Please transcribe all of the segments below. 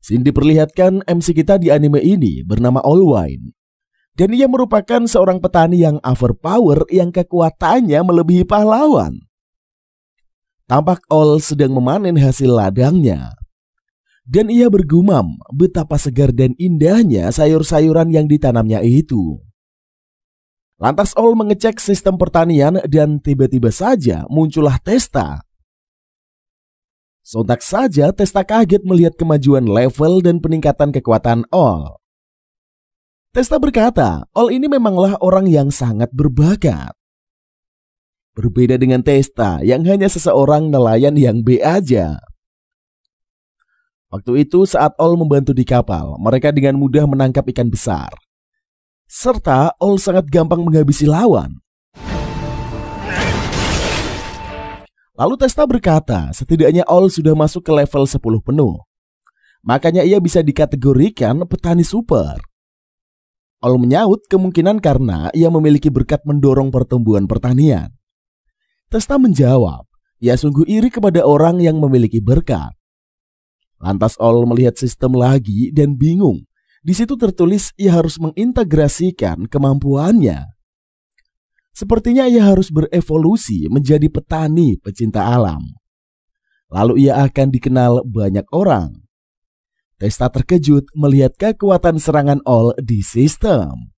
Scene diperlihatkan MC kita di anime ini bernama Allwine. Dan ia merupakan seorang petani yang overpower yang kekuatannya melebihi pahlawan. Tampak All sedang memanen hasil ladangnya. Dan ia bergumam betapa segar dan indahnya sayur-sayuran yang ditanamnya itu. Lantas All mengecek sistem pertanian dan tiba-tiba saja muncullah Testa. Sontak saja Testa kaget melihat kemajuan level dan peningkatan kekuatan All. Testa berkata, All ini memanglah orang yang sangat berbakat. Berbeda dengan Testa yang hanya seseorang nelayan yang B aja. Waktu itu saat All membantu di kapal, mereka dengan mudah menangkap ikan besar. Serta All sangat gampang menghabisi lawan. Lalu Testa berkata, setidaknya All sudah masuk ke level 10 penuh. Makanya ia bisa dikategorikan petani super. All menyaut kemungkinan karena ia memiliki berkat mendorong pertumbuhan pertanian. Testa menjawab, ia sungguh iri kepada orang yang memiliki berkat. Lantas All melihat sistem lagi dan bingung. Di situ tertulis ia harus mengintegrasikan kemampuannya. Sepertinya ia harus berevolusi menjadi petani pecinta alam. Lalu ia akan dikenal banyak orang. Testa terkejut melihat kekuatan serangan All di sistem.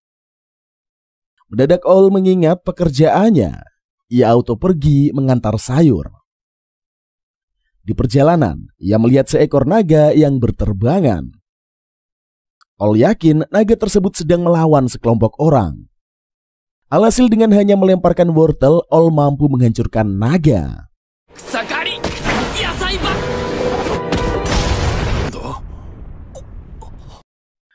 Mendadak All mengingat pekerjaannya. Ia auto pergi mengantar sayur. Di perjalanan, ia melihat seekor naga yang berterbangan. All yakin naga tersebut sedang melawan sekelompok orang. Alhasil dengan hanya melemparkan wortel, All mampu menghancurkan naga.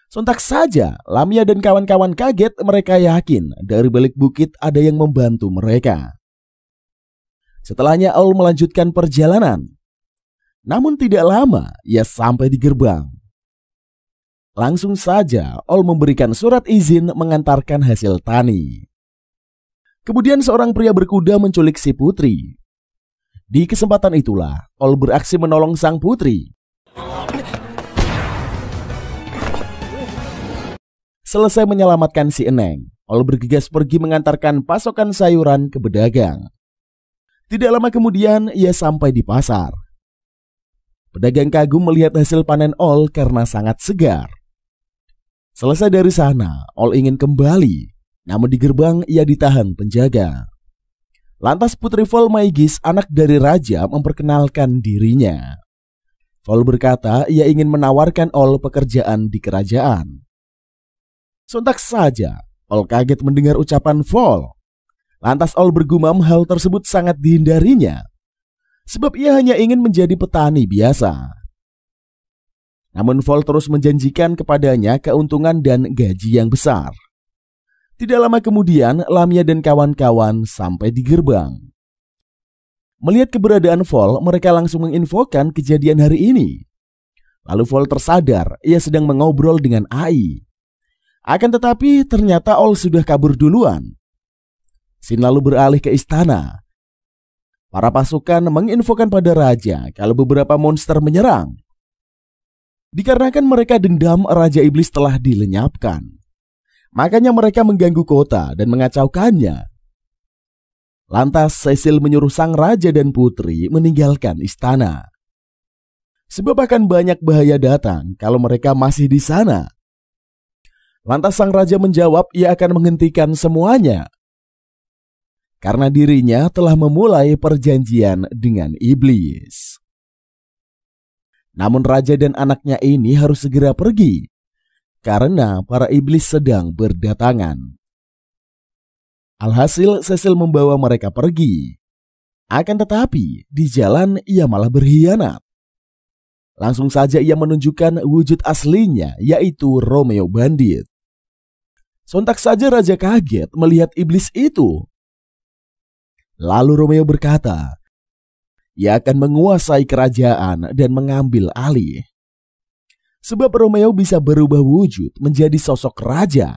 Sontak saja, Lamia dan kawan-kawan kaget. Mereka yakin dari balik bukit ada yang membantu mereka. Setelahnya All melanjutkan perjalanan. Namun tidak lama, ia sampai di gerbang. Langsung saja All memberikan surat izin mengantarkan hasil tani. Kemudian seorang pria berkuda menculik si putri. Di kesempatan itulah All beraksi menolong sang putri. Selesai menyelamatkan si Eneng, All bergegas pergi mengantarkan pasokan sayuran ke pedagang. Tidak lama kemudian ia sampai di pasar. Pedagang kagum melihat hasil panen All karena sangat segar. Selesai dari sana, All ingin kembali, namun di gerbang ia ditahan penjaga. Lantas Putri Vol Maigis, anak dari raja, memperkenalkan dirinya. Vol berkata ia ingin menawarkan All pekerjaan di kerajaan. Sontak saja, All kaget mendengar ucapan Vol. Lantas All bergumam hal tersebut sangat dihindarinya, sebab ia hanya ingin menjadi petani biasa. Namun Vol terus menjanjikan kepadanya keuntungan dan gaji yang besar. Tidak lama kemudian Lamia dan kawan-kawan sampai di gerbang. Melihat keberadaan Vol, mereka langsung menginfokan kejadian hari ini. Lalu Vol tersadar ia sedang mengobrol dengan Ai. Akan tetapi ternyata All sudah kabur duluan. Scene lalu beralih ke istana. Para pasukan menginfokan pada raja kalau beberapa monster menyerang. Dikarenakan mereka dendam Raja Iblis telah dilenyapkan. Makanya mereka mengganggu kota dan mengacaukannya. Lantas Cecil menyuruh sang raja dan putri meninggalkan istana. Sebab akan banyak bahaya datang kalau mereka masih di sana. Lantas sang raja menjawab ia akan menghentikan semuanya. Karena dirinya telah memulai perjanjian dengan iblis. Namun raja dan anaknya ini harus segera pergi karena para iblis sedang berdatangan. Alhasil Cecil membawa mereka pergi. Akan tetapi di jalan ia malah berkhianat. Langsung saja ia menunjukkan wujud aslinya, yaitu Romeo Bandit. Sontak saja raja kaget melihat iblis itu. Lalu Romeo berkata, ia akan menguasai kerajaan dan mengambil alih. Sebab Romeo bisa berubah wujud menjadi sosok raja.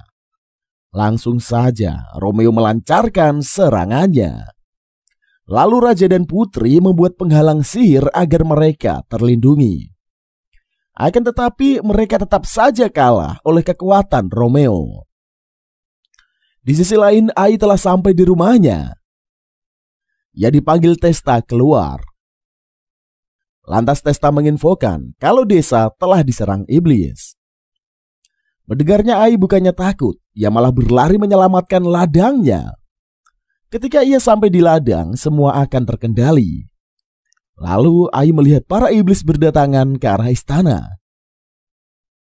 Langsung saja Romeo melancarkan serangannya. Lalu raja dan putri membuat penghalang sihir agar mereka terlindungi. Akan tetapi mereka tetap saja kalah oleh kekuatan Romeo. Di sisi lain, Ai telah sampai di rumahnya. Ia dipanggil Testa keluar. Lantas Testa menginfokan kalau desa telah diserang iblis. Mendengarnya, Ai bukannya takut, ia malah berlari menyelamatkan ladangnya. Ketika ia sampai di ladang, semua akan terkendali. Lalu Ai melihat para iblis berdatangan ke arah istana.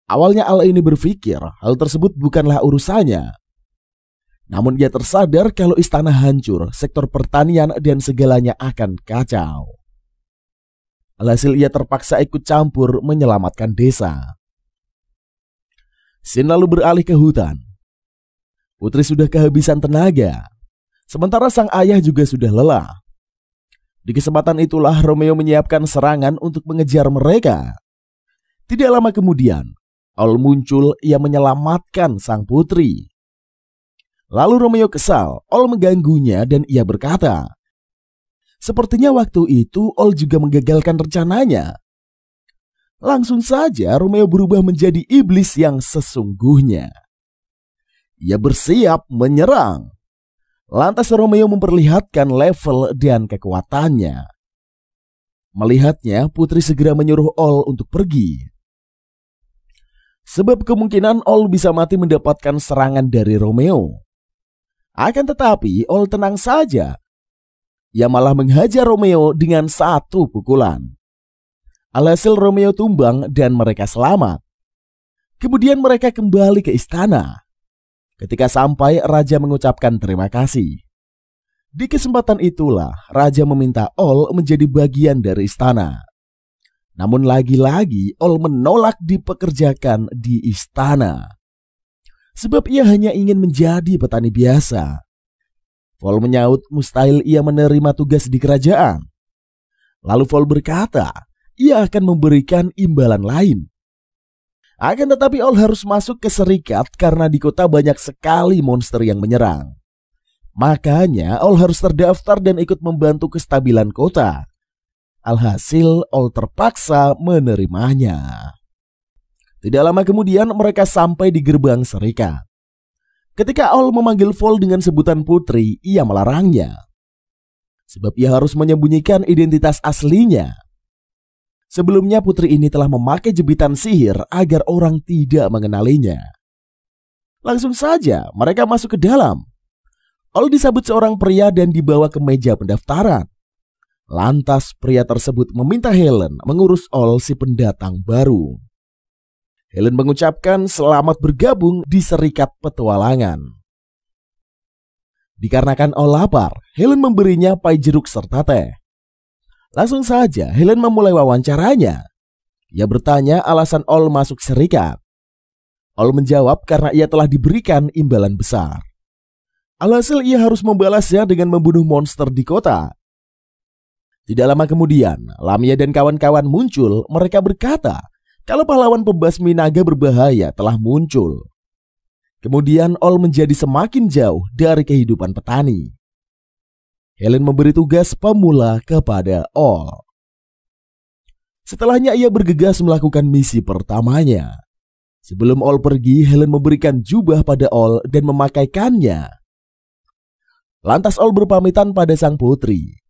Awalnya Al ini berpikir hal tersebut bukanlah urusannya. Namun ia tersadar kalau istana hancur, sektor pertanian dan segalanya akan kacau. Alhasil ia terpaksa ikut campur menyelamatkan desa. Scene lalu beralih ke hutan. Putri sudah kehabisan tenaga, sementara sang ayah juga sudah lelah. Di kesempatan itulah Romeo menyiapkan serangan untuk mengejar mereka. Tidak lama kemudian, Ol muncul, ia menyelamatkan sang putri. Lalu Romeo kesal, Ol mengganggunya dan ia berkata, sepertinya waktu itu Ol juga menggagalkan rencananya. Langsung saja Romeo berubah menjadi iblis yang sesungguhnya. Ia bersiap menyerang. Lantas Romeo memperlihatkan level dan kekuatannya. Melihatnya, Putri segera menyuruh Ol untuk pergi. Sebab kemungkinan Ol bisa mati mendapatkan serangan dari Romeo. Akan tetapi Ol tenang saja. Ia malah menghajar Romeo dengan satu pukulan. Alhasil Romeo tumbang dan mereka selamat. Kemudian mereka kembali ke istana. Ketika sampai, Raja mengucapkan terima kasih. Di kesempatan itulah Raja meminta Ol menjadi bagian dari istana. Namun lagi-lagi Ol menolak dipekerjakan di istana. Sebab ia hanya ingin menjadi petani biasa. Vol menyaut mustahil ia menerima tugas di kerajaan. Lalu Vol berkata, ia akan memberikan imbalan lain. Akan tetapi Ol harus masuk ke serikat karena di kota banyak sekali monster yang menyerang. Makanya Ol harus terdaftar dan ikut membantu kestabilan kota. Alhasil Ol terpaksa menerimanya. Tidak lama kemudian mereka sampai di gerbang serikat. Ketika Ol memanggil Vol dengan sebutan putri, ia melarangnya. Sebab ia harus menyembunyikan identitas aslinya. Sebelumnya putri ini telah memakai jepitan sihir agar orang tidak mengenalinya. Langsung saja mereka masuk ke dalam. Ol disambut seorang pria dan dibawa ke meja pendaftaran. Lantas pria tersebut meminta Helen mengurus Ol si pendatang baru. Helen mengucapkan selamat bergabung di serikat petualangan. Dikarenakan Ol lapar, Helen memberinya pai jeruk serta teh. Langsung saja Helen memulai wawancaranya. Ia bertanya alasan Ol masuk serikat. Ol menjawab karena ia telah diberikan imbalan besar. Alhasil ia harus membalasnya dengan membunuh monster di kota. Tidak lama kemudian, Lamia dan kawan-kawan muncul. Mereka berkata kalau pahlawan pembasmi naga berbahaya telah muncul. Kemudian Ol menjadi semakin jauh dari kehidupan petani. Helen memberi tugas pemula kepada Ol. Setelahnya ia bergegas melakukan misi pertamanya. Sebelum Ol pergi, Helen memberikan jubah pada Ol dan memakaikannya. Lantas Ol berpamitan pada sang putri.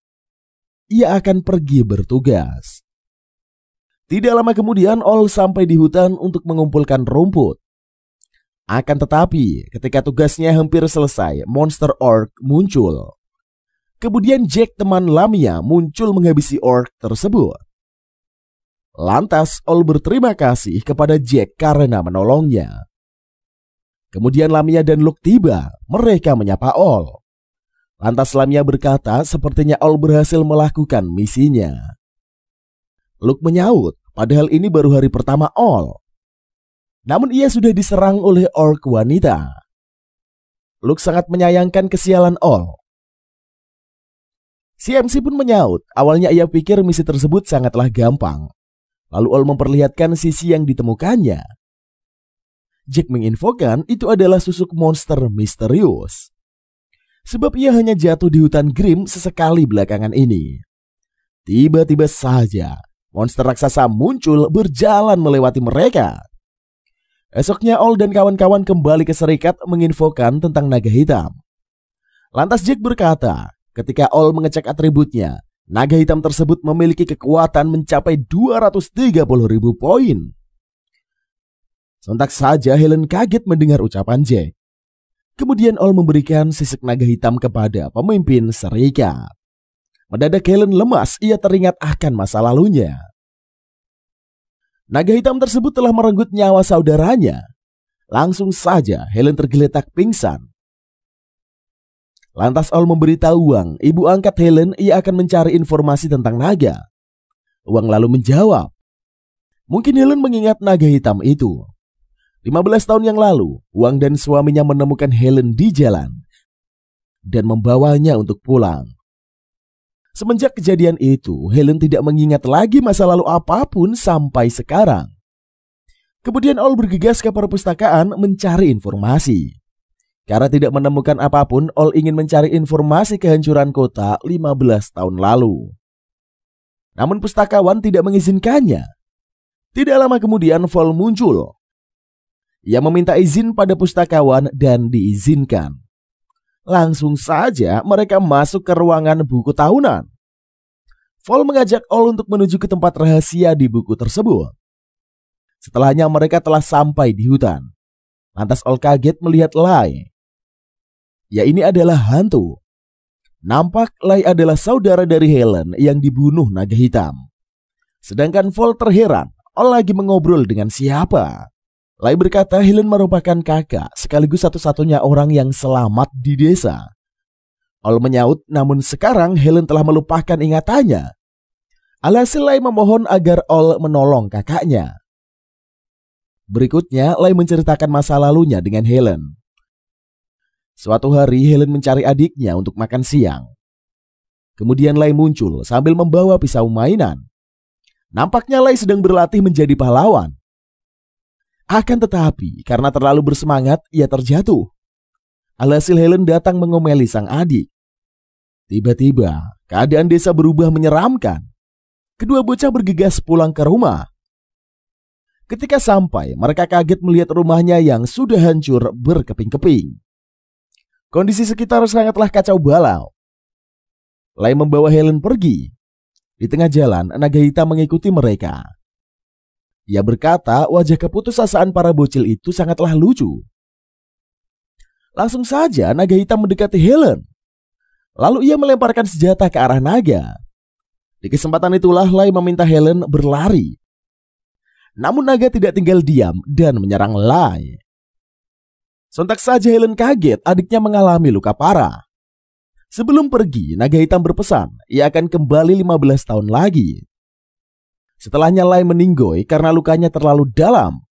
Ia akan pergi bertugas. Tidak lama kemudian Ol sampai di hutan untuk mengumpulkan rumput. Akan tetapi ketika tugasnya hampir selesai, monster orc muncul. Kemudian Jack teman Lamia muncul menghabisi orc tersebut. Lantas Ol berterima kasih kepada Jack karena menolongnya. Kemudian Lamia dan Luke tiba, mereka menyapa Ol. Lantas Lamia berkata sepertinya Ol berhasil melakukan misinya. Luke menyaut, padahal ini baru hari pertama Ol. Namun ia sudah diserang oleh orc wanita. Luke sangat menyayangkan kesialan Ol. CMC pun menyaut, awalnya ia pikir misi tersebut sangatlah gampang. Lalu Ol memperlihatkan sisi yang ditemukannya. Jack menginfokan itu adalah susuk monster misterius. Sebab ia hanya jatuh di hutan Grim sesekali belakangan ini. Tiba-tiba saja monster raksasa muncul berjalan melewati mereka. Esoknya All dan kawan-kawan kembali ke Serikat menginfokan tentang naga hitam. Lantas Jack berkata, ketika All mengecek atributnya, naga hitam tersebut memiliki kekuatan mencapai 230.000 poin. Sontak saja Helen kaget mendengar ucapan Jack. Kemudian All memberikan sisik naga hitam kepada pemimpin Serikat. Mendadak Helen lemas, ia teringat akan masa lalunya. Naga hitam tersebut telah merenggut nyawa saudaranya. Langsung saja Helen tergeletak pingsan. Lantas All memberitahu Wang, ibu angkat Helen, ia akan mencari informasi tentang naga. Wang lalu menjawab, mungkin Helen mengingat naga hitam itu. 15 tahun yang lalu, Wang dan suaminya menemukan Helen di jalan dan membawanya untuk pulang. Semenjak kejadian itu, Helen tidak mengingat lagi masa lalu apapun sampai sekarang. Kemudian All bergegas ke perpustakaan mencari informasi. Karena tidak menemukan apapun, All ingin mencari informasi kehancuran kota 15 tahun lalu. Namun pustakawan tidak mengizinkannya. Tidak lama kemudian Vol muncul. Ia meminta izin pada pustakawan dan diizinkan. Langsung saja mereka masuk ke ruangan buku tahunan. Vol mengajak All untuk menuju ke tempat rahasia di buku tersebut. Setelahnya mereka telah sampai di hutan. Lantas All kaget melihat Lai. Ya, ini adalah hantu. Nampak Lai adalah saudara dari Helen yang dibunuh naga hitam. Sedangkan Vol terheran, All lagi mengobrol dengan siapa. Lai berkata Helen merupakan kakak sekaligus satu-satunya orang yang selamat di desa. All menyaut, namun sekarang Helen telah melupakan ingatannya. Alhasil Lai memohon agar All menolong kakaknya. Berikutnya Lai menceritakan masa lalunya dengan Helen. Suatu hari Helen mencari adiknya untuk makan siang. Kemudian Lai muncul sambil membawa pisau mainan. Nampaknya Lai sedang berlatih menjadi pahlawan. Akan tetapi, karena terlalu bersemangat, ia terjatuh. Alhasil Helen datang mengomeli sang adik. Tiba-tiba, keadaan desa berubah menyeramkan. Kedua bocah bergegas pulang ke rumah. Ketika sampai, mereka kaget melihat rumahnya yang sudah hancur berkeping-keping. Kondisi sekitar sangatlah kacau balau. Lai membawa Helen pergi. Di tengah jalan, naga hitam mengikuti mereka. Ia berkata wajah keputusasaan para bocil itu sangatlah lucu. Langsung saja naga hitam mendekati Helen. Lalu ia melemparkan senjata ke arah naga. Di kesempatan itulah Lai meminta Helen berlari. Namun naga tidak tinggal diam dan menyerang Lai. Sontak saja Helen kaget adiknya mengalami luka parah. Sebelum pergi, naga hitam berpesan ia akan kembali 15 tahun lagi. Setelahnya Lai meninggoy karena lukanya terlalu dalam.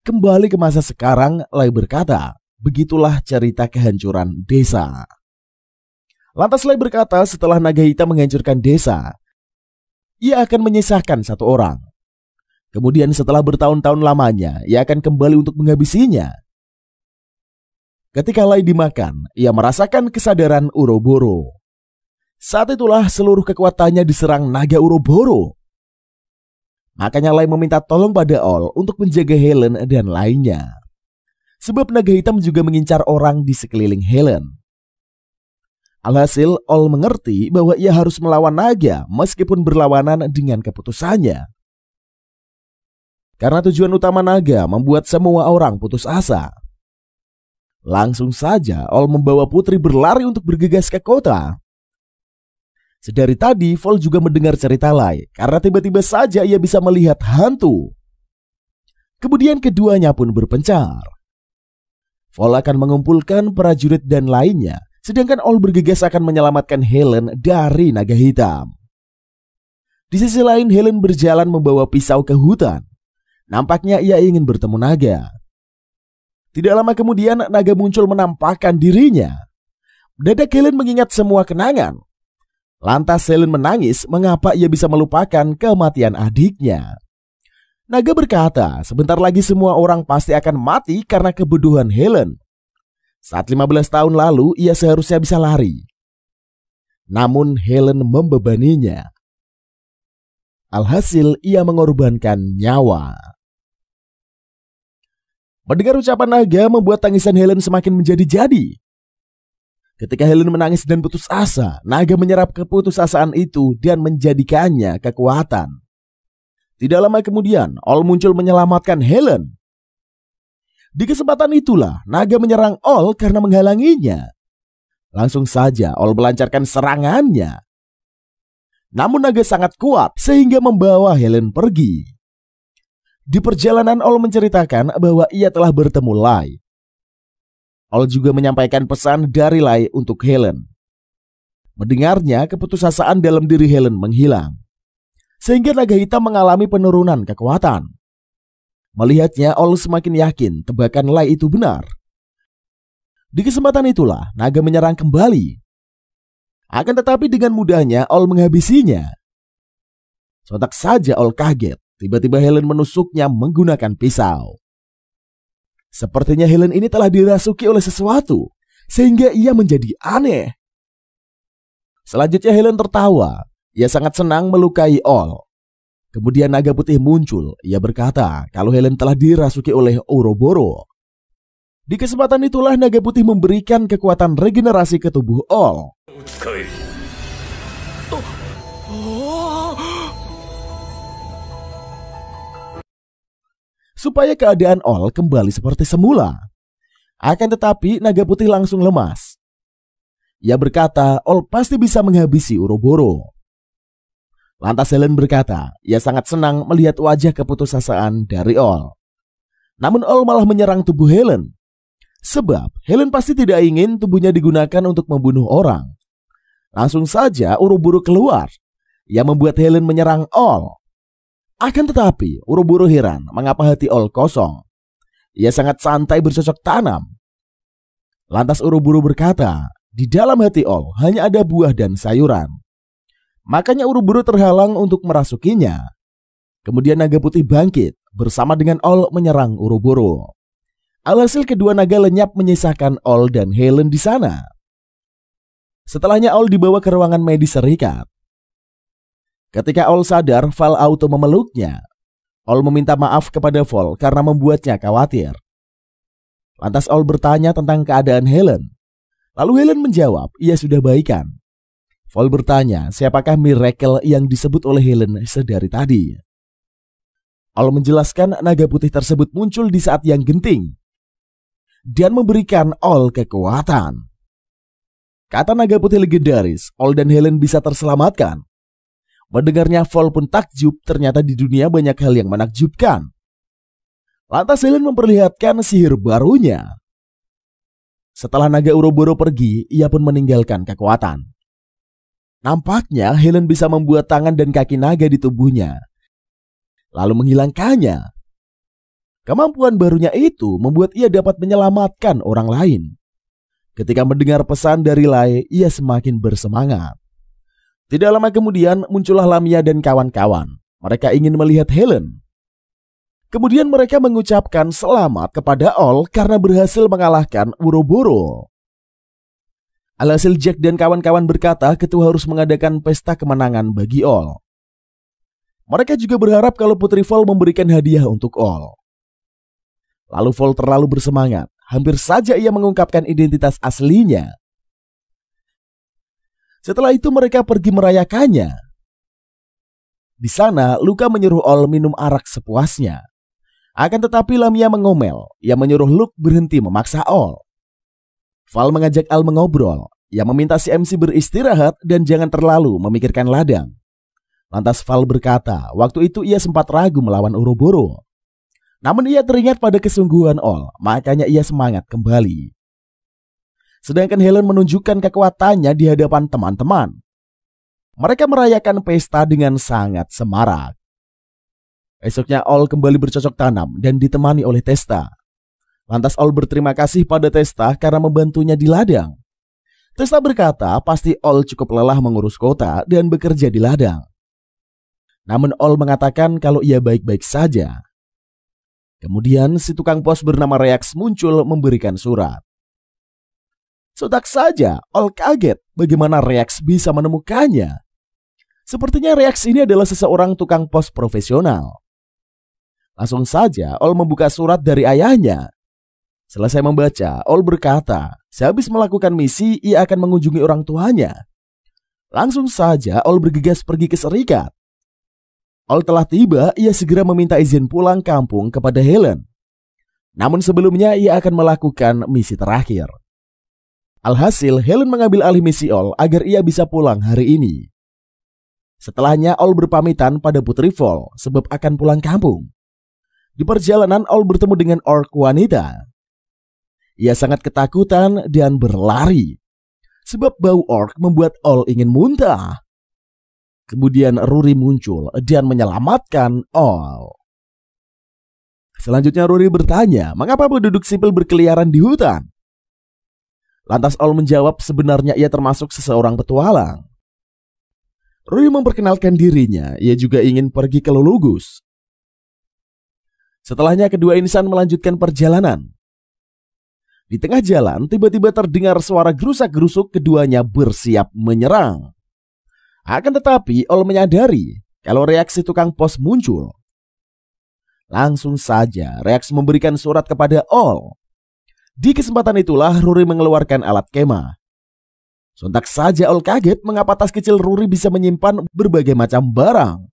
Kembali ke masa sekarang, Lai berkata, begitulah cerita kehancuran desa. Lantas Lai berkata setelah naga hitam menghancurkan desa, ia akan menyisakan satu orang. Kemudian setelah bertahun-tahun lamanya, ia akan kembali untuk menghabisinya. Ketika Lai dimakan, ia merasakan kesadaran Uroboro. Saat itulah seluruh kekuatannya diserang naga Uroboro. Makanya Lai meminta tolong pada All untuk menjaga Helen dan lainnya. Sebab naga hitam juga mengincar orang di sekeliling Helen. Alhasil All mengerti bahwa ia harus melawan naga meskipun berlawanan dengan keputusannya. Karena tujuan utama naga membuat semua orang putus asa. Langsung saja All membawa putri berlari untuk bergegas ke kota. Sedari tadi Vol juga mendengar cerita Lai karena tiba-tiba saja ia bisa melihat hantu. Kemudian keduanya pun berpencar. Vol akan mengumpulkan prajurit dan lainnya, sedangkan All bergegas akan menyelamatkan Helen dari naga hitam. Di sisi lain Helen berjalan membawa pisau ke hutan. Nampaknya ia ingin bertemu naga. Tidak lama kemudian naga muncul menampakkan dirinya. Mendadak Helen mengingat semua kenangan. Lantas Helen menangis mengapa ia bisa melupakan kematian adiknya. Naga berkata sebentar lagi semua orang pasti akan mati karena kebodohan Helen. Saat 15 tahun lalu ia seharusnya bisa lari. Namun Helen membebaninya. Alhasil ia mengorbankan nyawa. Mendengar ucapan naga membuat tangisan Helen semakin menjadi-jadi. Ketika Helen menangis dan putus asa, naga menyerap keputusasaan itu dan menjadikannya kekuatan. Tidak lama kemudian, All muncul menyelamatkan Helen. Di kesempatan itulah, naga menyerang All karena menghalanginya. Langsung saja All melancarkan serangannya. Namun naga sangat kuat sehingga membawa Helen pergi. Di perjalanan All menceritakan bahwa ia telah bertemu Lai. All juga menyampaikan pesan dari Lai untuk Helen. Mendengarnya, keputusasaan dalam diri Helen menghilang. Sehingga naga hitam mengalami penurunan kekuatan. Melihatnya, All semakin yakin tebakan Lai itu benar. Di kesempatan itulah, naga menyerang kembali. Akan tetapi dengan mudahnya All menghabisinya. Sontak saja All kaget. Tiba-tiba Helen menusuknya menggunakan pisau. Sepertinya Helen ini telah dirasuki oleh sesuatu, sehingga ia menjadi aneh. Selanjutnya Helen tertawa. Ia sangat senang melukai All. Kemudian naga putih muncul. Ia berkata kalau Helen telah dirasuki oleh Ouroboros. Di kesempatan itulah naga putih memberikan kekuatan regenerasi ke tubuh All. Supaya keadaan All kembali seperti semula. Akan tetapi naga putih langsung lemas. Ia berkata All pasti bisa menghabisi Ouroboros. Lantas Helen berkata ia sangat senang melihat wajah keputusasaan dari All. Namun All malah menyerang tubuh Helen. Sebab Helen pasti tidak ingin tubuhnya digunakan untuk membunuh orang. Langsung saja Ouroboros keluar. Ia membuat Helen menyerang All. Akan tetapi Ouroboros heran mengapa hati All kosong. Ia sangat santai bercocok tanam. Lantas Ouroboros berkata, di dalam hati All hanya ada buah dan sayuran. Makanya Ouroboros terhalang untuk merasukinya. Kemudian naga putih bangkit bersama dengan All menyerang Ouroboros. Alhasil kedua naga lenyap menyisakan All dan Helen di sana. Setelahnya All dibawa ke ruangan medis serikat. Ketika All sadar, Val auto memeluknya. All meminta maaf kepada Val karena membuatnya khawatir. Lantas All bertanya tentang keadaan Helen. Lalu Helen menjawab, ia sudah baikan. Val bertanya, siapakah miracle yang disebut oleh Helen sedari tadi? All menjelaskan naga putih tersebut muncul di saat yang genting dan memberikan All kekuatan. Kata naga putih legendaris, All dan Helen bisa terselamatkan. Mendengarnya Val pun takjub, ternyata di dunia banyak hal yang menakjubkan. Lantas Helen memperlihatkan sihir barunya. Setelah naga Ouroboros pergi, ia pun meninggalkan kekuatan. Nampaknya Helen bisa membuat tangan dan kaki naga di tubuhnya, lalu menghilangkannya. Kemampuan barunya itu membuat ia dapat menyelamatkan orang lain. Ketika mendengar pesan dari Lai, ia semakin bersemangat. Tidak lama kemudian muncullah Lamia dan kawan-kawan. Mereka ingin melihat Helen. Kemudian mereka mengucapkan selamat kepada All karena berhasil mengalahkan Ouroboros. Alhasil Jack dan kawan-kawan berkata ketua harus mengadakan pesta kemenangan bagi All. Mereka juga berharap kalau Putri Val memberikan hadiah untuk All. Lalu Val terlalu bersemangat. Hampir saja ia mengungkapkan identitas aslinya. Setelah itu mereka pergi merayakannya. Di sana Luka menyuruh All minum arak sepuasnya. Akan tetapi Lamia mengomel. Ia menyuruh Luke berhenti memaksa All. Val mengajak Al mengobrol. Ia meminta si MC beristirahat dan jangan terlalu memikirkan ladang. Lantas Val berkata waktu itu ia sempat ragu melawan Ouroboros. Namun ia teringat pada kesungguhan All, makanya ia semangat kembali. Sedangkan Helen menunjukkan kekuatannya di hadapan teman-teman. Mereka merayakan pesta dengan sangat semarak. Esoknya All kembali bercocok tanam dan ditemani oleh Testa. Lantas All berterima kasih pada Testa karena membantunya di ladang. Testa berkata pasti All cukup lelah mengurus kota dan bekerja di ladang. Namun All mengatakan kalau ia baik-baik saja. Kemudian si tukang pos bernama Reax muncul memberikan surat. Sontak saja All kaget bagaimana Reax bisa menemukannya. Sepertinya reaksi ini adalah seseorang tukang pos profesional. Langsung saja Ol membuka surat dari ayahnya. Selesai membaca, Ol berkata, sehabis melakukan misi, ia akan mengunjungi orang tuanya. Langsung saja Ol bergegas pergi ke Serikat. Ol telah tiba, ia segera meminta izin pulang kampung kepada Helen. Namun sebelumnya ia akan melakukan misi terakhir. Alhasil, Helen mengambil alih misi Ol agar ia bisa pulang hari ini. Setelahnya Ol berpamitan pada Putri Vol sebab akan pulang kampung. Di perjalanan Ol bertemu dengan orc wanita. Ia sangat ketakutan dan berlari sebab bau orc membuat Ol ingin muntah. Kemudian Rory muncul dan menyelamatkan Ol. Selanjutnya Rory bertanya, mengapa penduduk sipil berkeliaran di hutan? Lantas Ol menjawab sebenarnya ia termasuk seseorang petualang. Rory memperkenalkan dirinya, ia juga ingin pergi ke Lulugus. Setelahnya kedua insan melanjutkan perjalanan. Di tengah jalan tiba-tiba terdengar suara gerusak-gerusuk, keduanya bersiap menyerang. Akan tetapi Ol menyadari kalau reaksi tukang pos muncul. Langsung saja Reaksi memberikan surat kepada Ol. Di kesempatan itulah Rory mengeluarkan alat kemah. Sontak saja Ol kaget mengapa tas kecil Rory bisa menyimpan berbagai macam barang.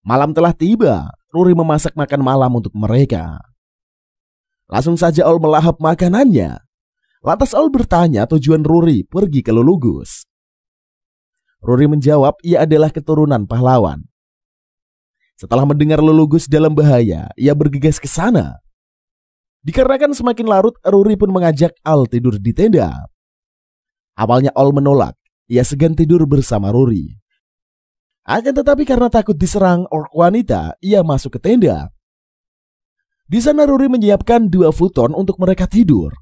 Malam telah tiba, Rory memasak makan malam untuk mereka. Langsung saja Ol melahap makanannya. Lantas Ol bertanya tujuan Rory pergi ke Lulugus. Rory menjawab ia adalah keturunan pahlawan. Setelah mendengar Lulugus dalam bahaya, ia bergegas ke sana. Dikarenakan semakin larut, Rory pun mengajak Ol tidur di tenda. Awalnya Ol menolak, ia segan tidur bersama Rory. Akan tetapi karena takut diserang orc wanita, ia masuk ke tenda. Di sana Rory menyiapkan 2 futon untuk mereka tidur.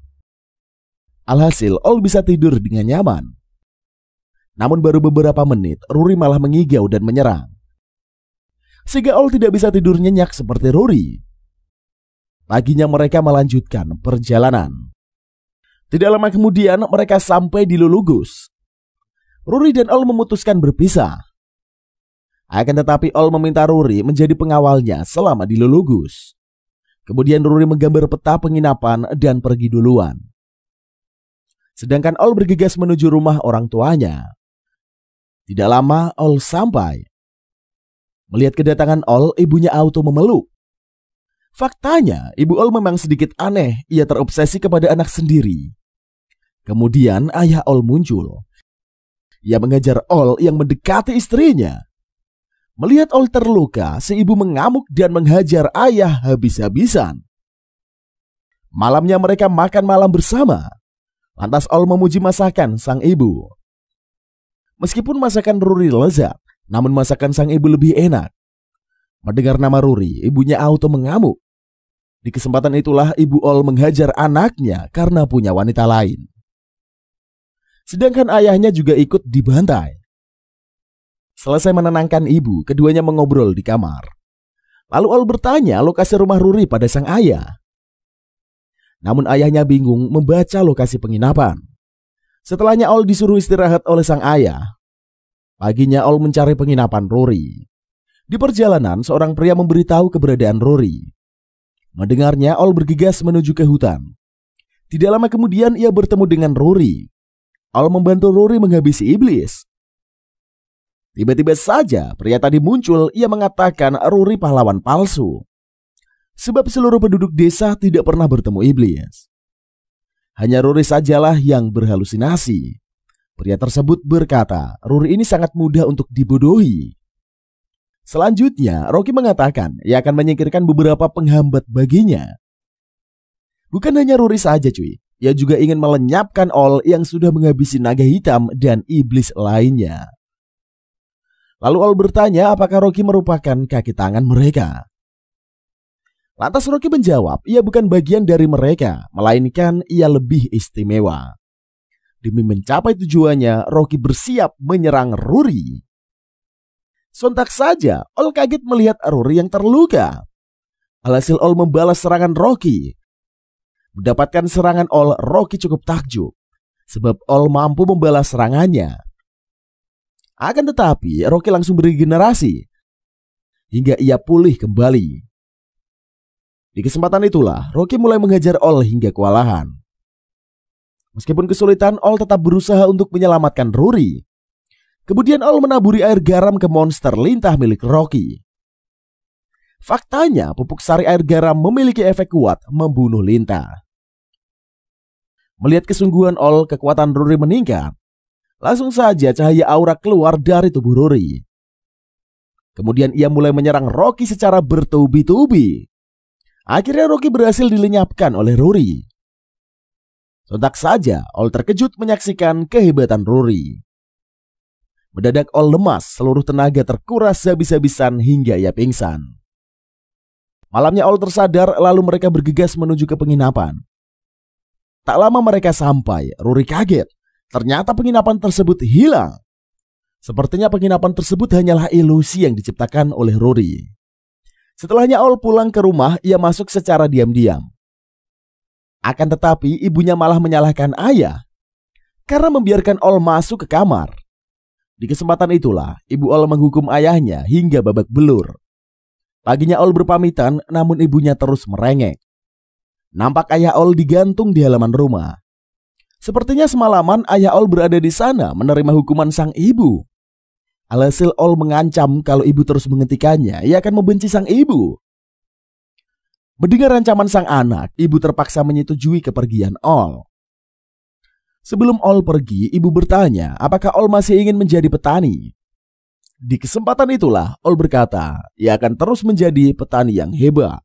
Alhasil Ol bisa tidur dengan nyaman. Namun baru beberapa menit, Rory malah mengigau dan menyerang. Sehingga Ol tidak bisa tidur nyenyak seperti Rory. Paginya mereka melanjutkan perjalanan. Tidak lama kemudian mereka sampai di Lulugus. Rory dan Ol memutuskan berpisah. Akan tetapi Ol meminta Rory menjadi pengawalnya selama di Lulugus. Kemudian Rory menggambar peta penginapan dan pergi duluan. Sedangkan Ol bergegas menuju rumah orang tuanya. Tidak lama Ol sampai. Melihat kedatangan Ol, ibunya auto memeluk. Faktanya, ibu Ol memang sedikit aneh, ia terobsesi kepada anak sendiri. Kemudian ayah Ol muncul. Ia mengejar Ol yang mendekati istrinya. Melihat Ol terluka, si ibu mengamuk dan menghajar ayah habis-habisan. Malamnya mereka makan malam bersama. Lantas Ol memuji masakan sang ibu. Meskipun masakan Rory lezat, namun masakan sang ibu lebih enak. Mendengar nama Rory, ibunya auto mengamuk. Di kesempatan itulah ibu Ol menghajar anaknya karena punya wanita lain. Sedangkan ayahnya juga ikut dibantai. Selesai menenangkan ibu, keduanya mengobrol di kamar. Lalu Ol bertanya lokasi rumah Rory pada sang ayah. Namun ayahnya bingung membaca lokasi penginapan. Setelahnya Ol disuruh istirahat oleh sang ayah. Paginya Ol mencari penginapan Rory. Di perjalanan seorang pria memberitahu keberadaan Rory. Mendengarnya Ol bergegas menuju ke hutan. Tidak lama kemudian ia bertemu dengan Rory. Ol membantu Rory menghabisi iblis. Tiba-tiba saja pria tadi muncul, ia mengatakan Rory pahlawan palsu. Sebab seluruh penduduk desa tidak pernah bertemu iblis. Hanya Rory sajalah yang berhalusinasi. Pria tersebut berkata, Rory ini sangat mudah untuk dibodohi. Selanjutnya, Rocky mengatakan ia akan menyingkirkan beberapa penghambat baginya. Bukan hanya Rory saja cuy, ia juga ingin melenyapkan Ol yang sudah menghabisi naga hitam dan iblis lainnya. Lalu Ol bertanya apakah Rocky merupakan kaki tangan mereka. Lantas Rocky menjawab, ia bukan bagian dari mereka, melainkan ia lebih istimewa. Demi mencapai tujuannya, Rocky bersiap menyerang Rory. Sontak saja, Ol kaget melihat Rory yang terluka. Alhasil Ol membalas serangan Rocky. Mendapatkan serangan Ol, Rocky cukup takjub, sebab Ol mampu membalas serangannya. Akan tetapi Rocky langsung beregenerasi hingga ia pulih kembali. Di kesempatan itulah Rocky mulai menghajar All hingga kewalahan. Meskipun kesulitan, All tetap berusaha untuk menyelamatkan Rory. Kemudian All menaburi air garam ke monster lintah milik Rocky. Faktanya pupuk sari air garam memiliki efek kuat membunuh lintah. Melihat kesungguhan All, kekuatan Rory meningkat. Langsung saja cahaya aura keluar dari tubuh Rory. Kemudian ia mulai menyerang Rocky secara bertubi-tubi. Akhirnya Rocky berhasil dilenyapkan oleh Rory. Sontak saja All terkejut menyaksikan kehebatan Rory. Mendadak All lemas, seluruh tenaga terkuras habis-habisan hingga ia pingsan. Malamnya All tersadar, lalu mereka bergegas menuju ke penginapan. Tak lama mereka sampai, Rory kaget. Ternyata penginapan tersebut hilang. Sepertinya penginapan tersebut hanyalah ilusi yang diciptakan oleh Rory. Setelahnya All pulang ke rumah, ia masuk secara diam-diam. Akan tetapi ibunya malah menyalahkan ayah karena membiarkan All masuk ke kamar. Di kesempatan itulah ibu All menghukum ayahnya hingga babak belur. Paginya All berpamitan, namun ibunya terus merengek. Nampak ayah All digantung di halaman rumah. Sepertinya semalaman ayah All berada di sana menerima hukuman sang ibu. Alhasil All mengancam kalau ibu terus menghentikannya, ia akan membenci sang ibu. Mendengar ancaman sang anak, ibu terpaksa menyetujui kepergian All. Sebelum All pergi, ibu bertanya apakah All masih ingin menjadi petani. Di kesempatan itulah All berkata, ia akan terus menjadi petani yang hebat.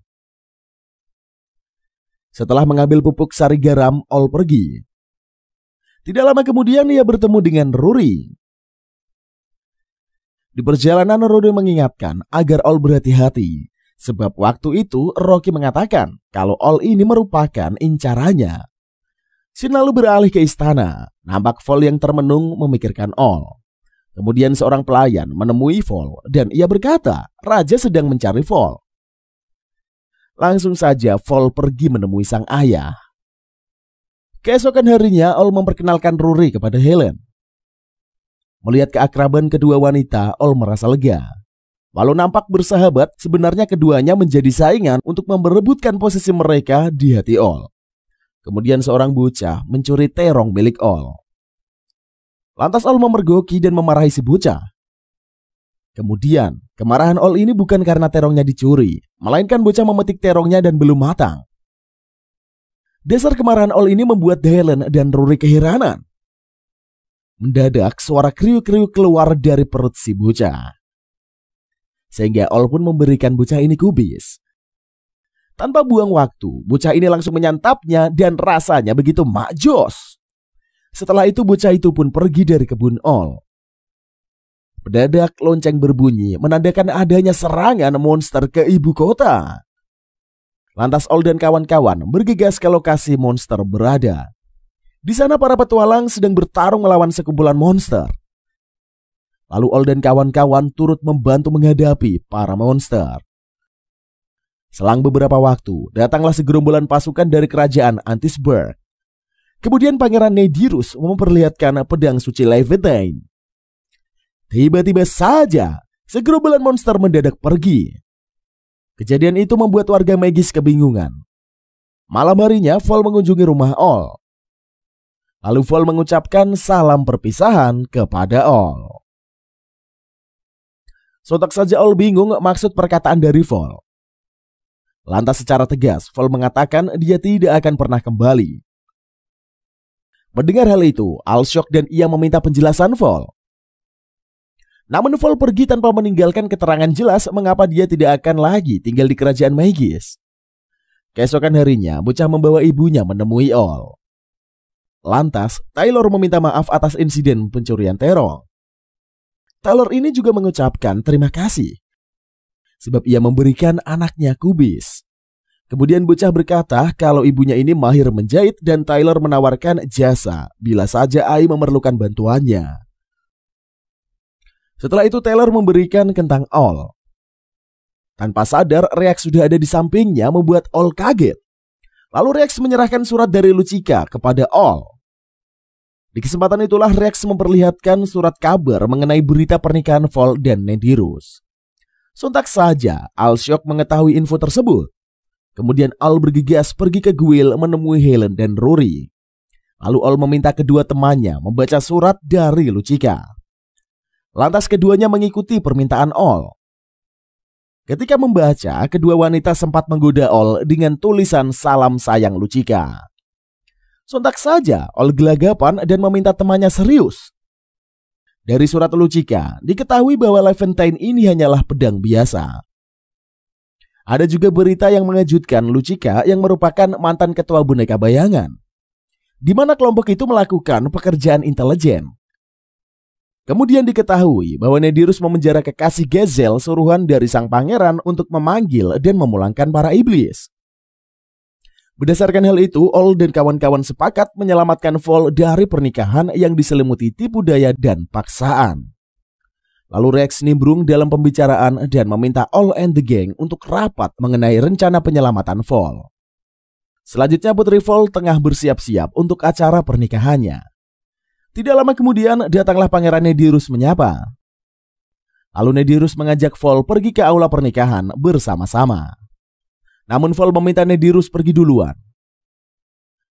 Setelah mengambil pupuk sari garam, All pergi. Tidak lama kemudian ia bertemu dengan Rory. Di perjalanan Rory mengingatkan agar All berhati-hati, sebab waktu itu Rocky mengatakan kalau All ini merupakan incarannya. Scene lalu beralih ke istana. Nampak Fall yang termenung memikirkan All. Kemudian seorang pelayan menemui Fall dan ia berkata raja sedang mencari Fall. Langsung saja Fall pergi menemui sang ayah. Keesokan harinya All memperkenalkan Rory kepada Helen. Melihat keakraban kedua wanita, All merasa lega. Walau nampak bersahabat, sebenarnya keduanya menjadi saingan untuk memperebutkan posisi mereka di hati All. Kemudian seorang bocah mencuri terong milik All. Lantas All memergoki dan memarahi si bocah. Kemudian, kemarahan All ini bukan karena terongnya dicuri, melainkan bocah memetik terongnya dan belum matang. Dasar kemarahan All ini membuat Helen dan Rory keheranan. Mendadak suara kriuk-kriuk keluar dari perut si bocah. Sehingga All pun memberikan bocah ini kubis. Tanpa buang waktu, bocah ini langsung menyantapnya dan rasanya begitu makjos. Setelah itu bocah itu pun pergi dari kebun All. Mendadak lonceng berbunyi menandakan adanya serangan monster ke ibu kota. Lantas All dan kawan-kawan bergegas ke lokasi monster berada. Di sana para petualang sedang bertarung melawan sekumpulan monster. Lalu All dan kawan-kawan turut membantu menghadapi para monster. Selang beberapa waktu, datanglah segerombolan pasukan dari kerajaan Antisburg. Kemudian Pangeran Nedirus memperlihatkan pedang suci Levantine. Tiba-tiba saja, segerombolan monster mendadak pergi. Kejadian itu membuat warga Magis kebingungan. Malam harinya, Fall mengunjungi rumah All. Lalu Fall mengucapkan salam perpisahan kepada All. Sontak saja All bingung maksud perkataan dari Fall. Lantas secara tegas Fall mengatakan dia tidak akan pernah kembali. Mendengar hal itu, All shock dan ia meminta penjelasan Fall. Namun Fall pergi tanpa meninggalkan keterangan jelas mengapa dia tidak akan lagi tinggal di kerajaan Magis. Keesokan harinya, bocah membawa ibunya menemui All. Lantas, Taylor meminta maaf atas insiden pencurian terong. Taylor ini juga mengucapkan terima kasih sebab ia memberikan anaknya kubis. Kemudian bocah berkata kalau ibunya ini mahir menjahit dan Taylor menawarkan jasa bila saja Ai memerlukan bantuannya. Setelah itu Taylor memberikan kentang All. Tanpa sadar, Rex sudah ada di sampingnya membuat All kaget. Lalu Rex menyerahkan surat dari Lucika kepada All. Di kesempatan itulah Rex memperlihatkan surat kabar mengenai berita pernikahan Vol dan Nediros. Sontak saja Al syok mengetahui info tersebut. Kemudian Al bergegas pergi ke kuil menemui Helen dan Rory. Lalu Al meminta kedua temannya membaca surat dari Lucika. Lantas keduanya mengikuti permintaan Al. Ketika membaca, kedua wanita sempat menggoda Al dengan tulisan salam sayang Lucika. Sontak saja Al gelagapan dan meminta temannya serius. Dari surat Lucika diketahui bahwa Levantine ini hanyalah pedang biasa. Ada juga berita yang mengejutkan Lucika yang merupakan mantan ketua boneka bayangan, di mana kelompok itu melakukan pekerjaan intelijen. Kemudian diketahui bahwa Nediros memenjara kekasih Gazel suruhan dari sang pangeran untuk memanggil dan memulangkan para iblis. Berdasarkan hal itu, Al dan kawan-kawan sepakat menyelamatkan Vol dari pernikahan yang diselimuti tipu daya dan paksaan. Lalu Rex nimbrung dalam pembicaraan dan meminta Al and the gang untuk rapat mengenai rencana penyelamatan Vol. Selanjutnya Putri Vol tengah bersiap-siap untuk acara pernikahannya. Tidak lama kemudian datanglah Pangeran Nediros menyapa. Lalu Nediros mengajak Vol pergi ke aula pernikahan bersama-sama. Namun Vol meminta Nediros pergi duluan.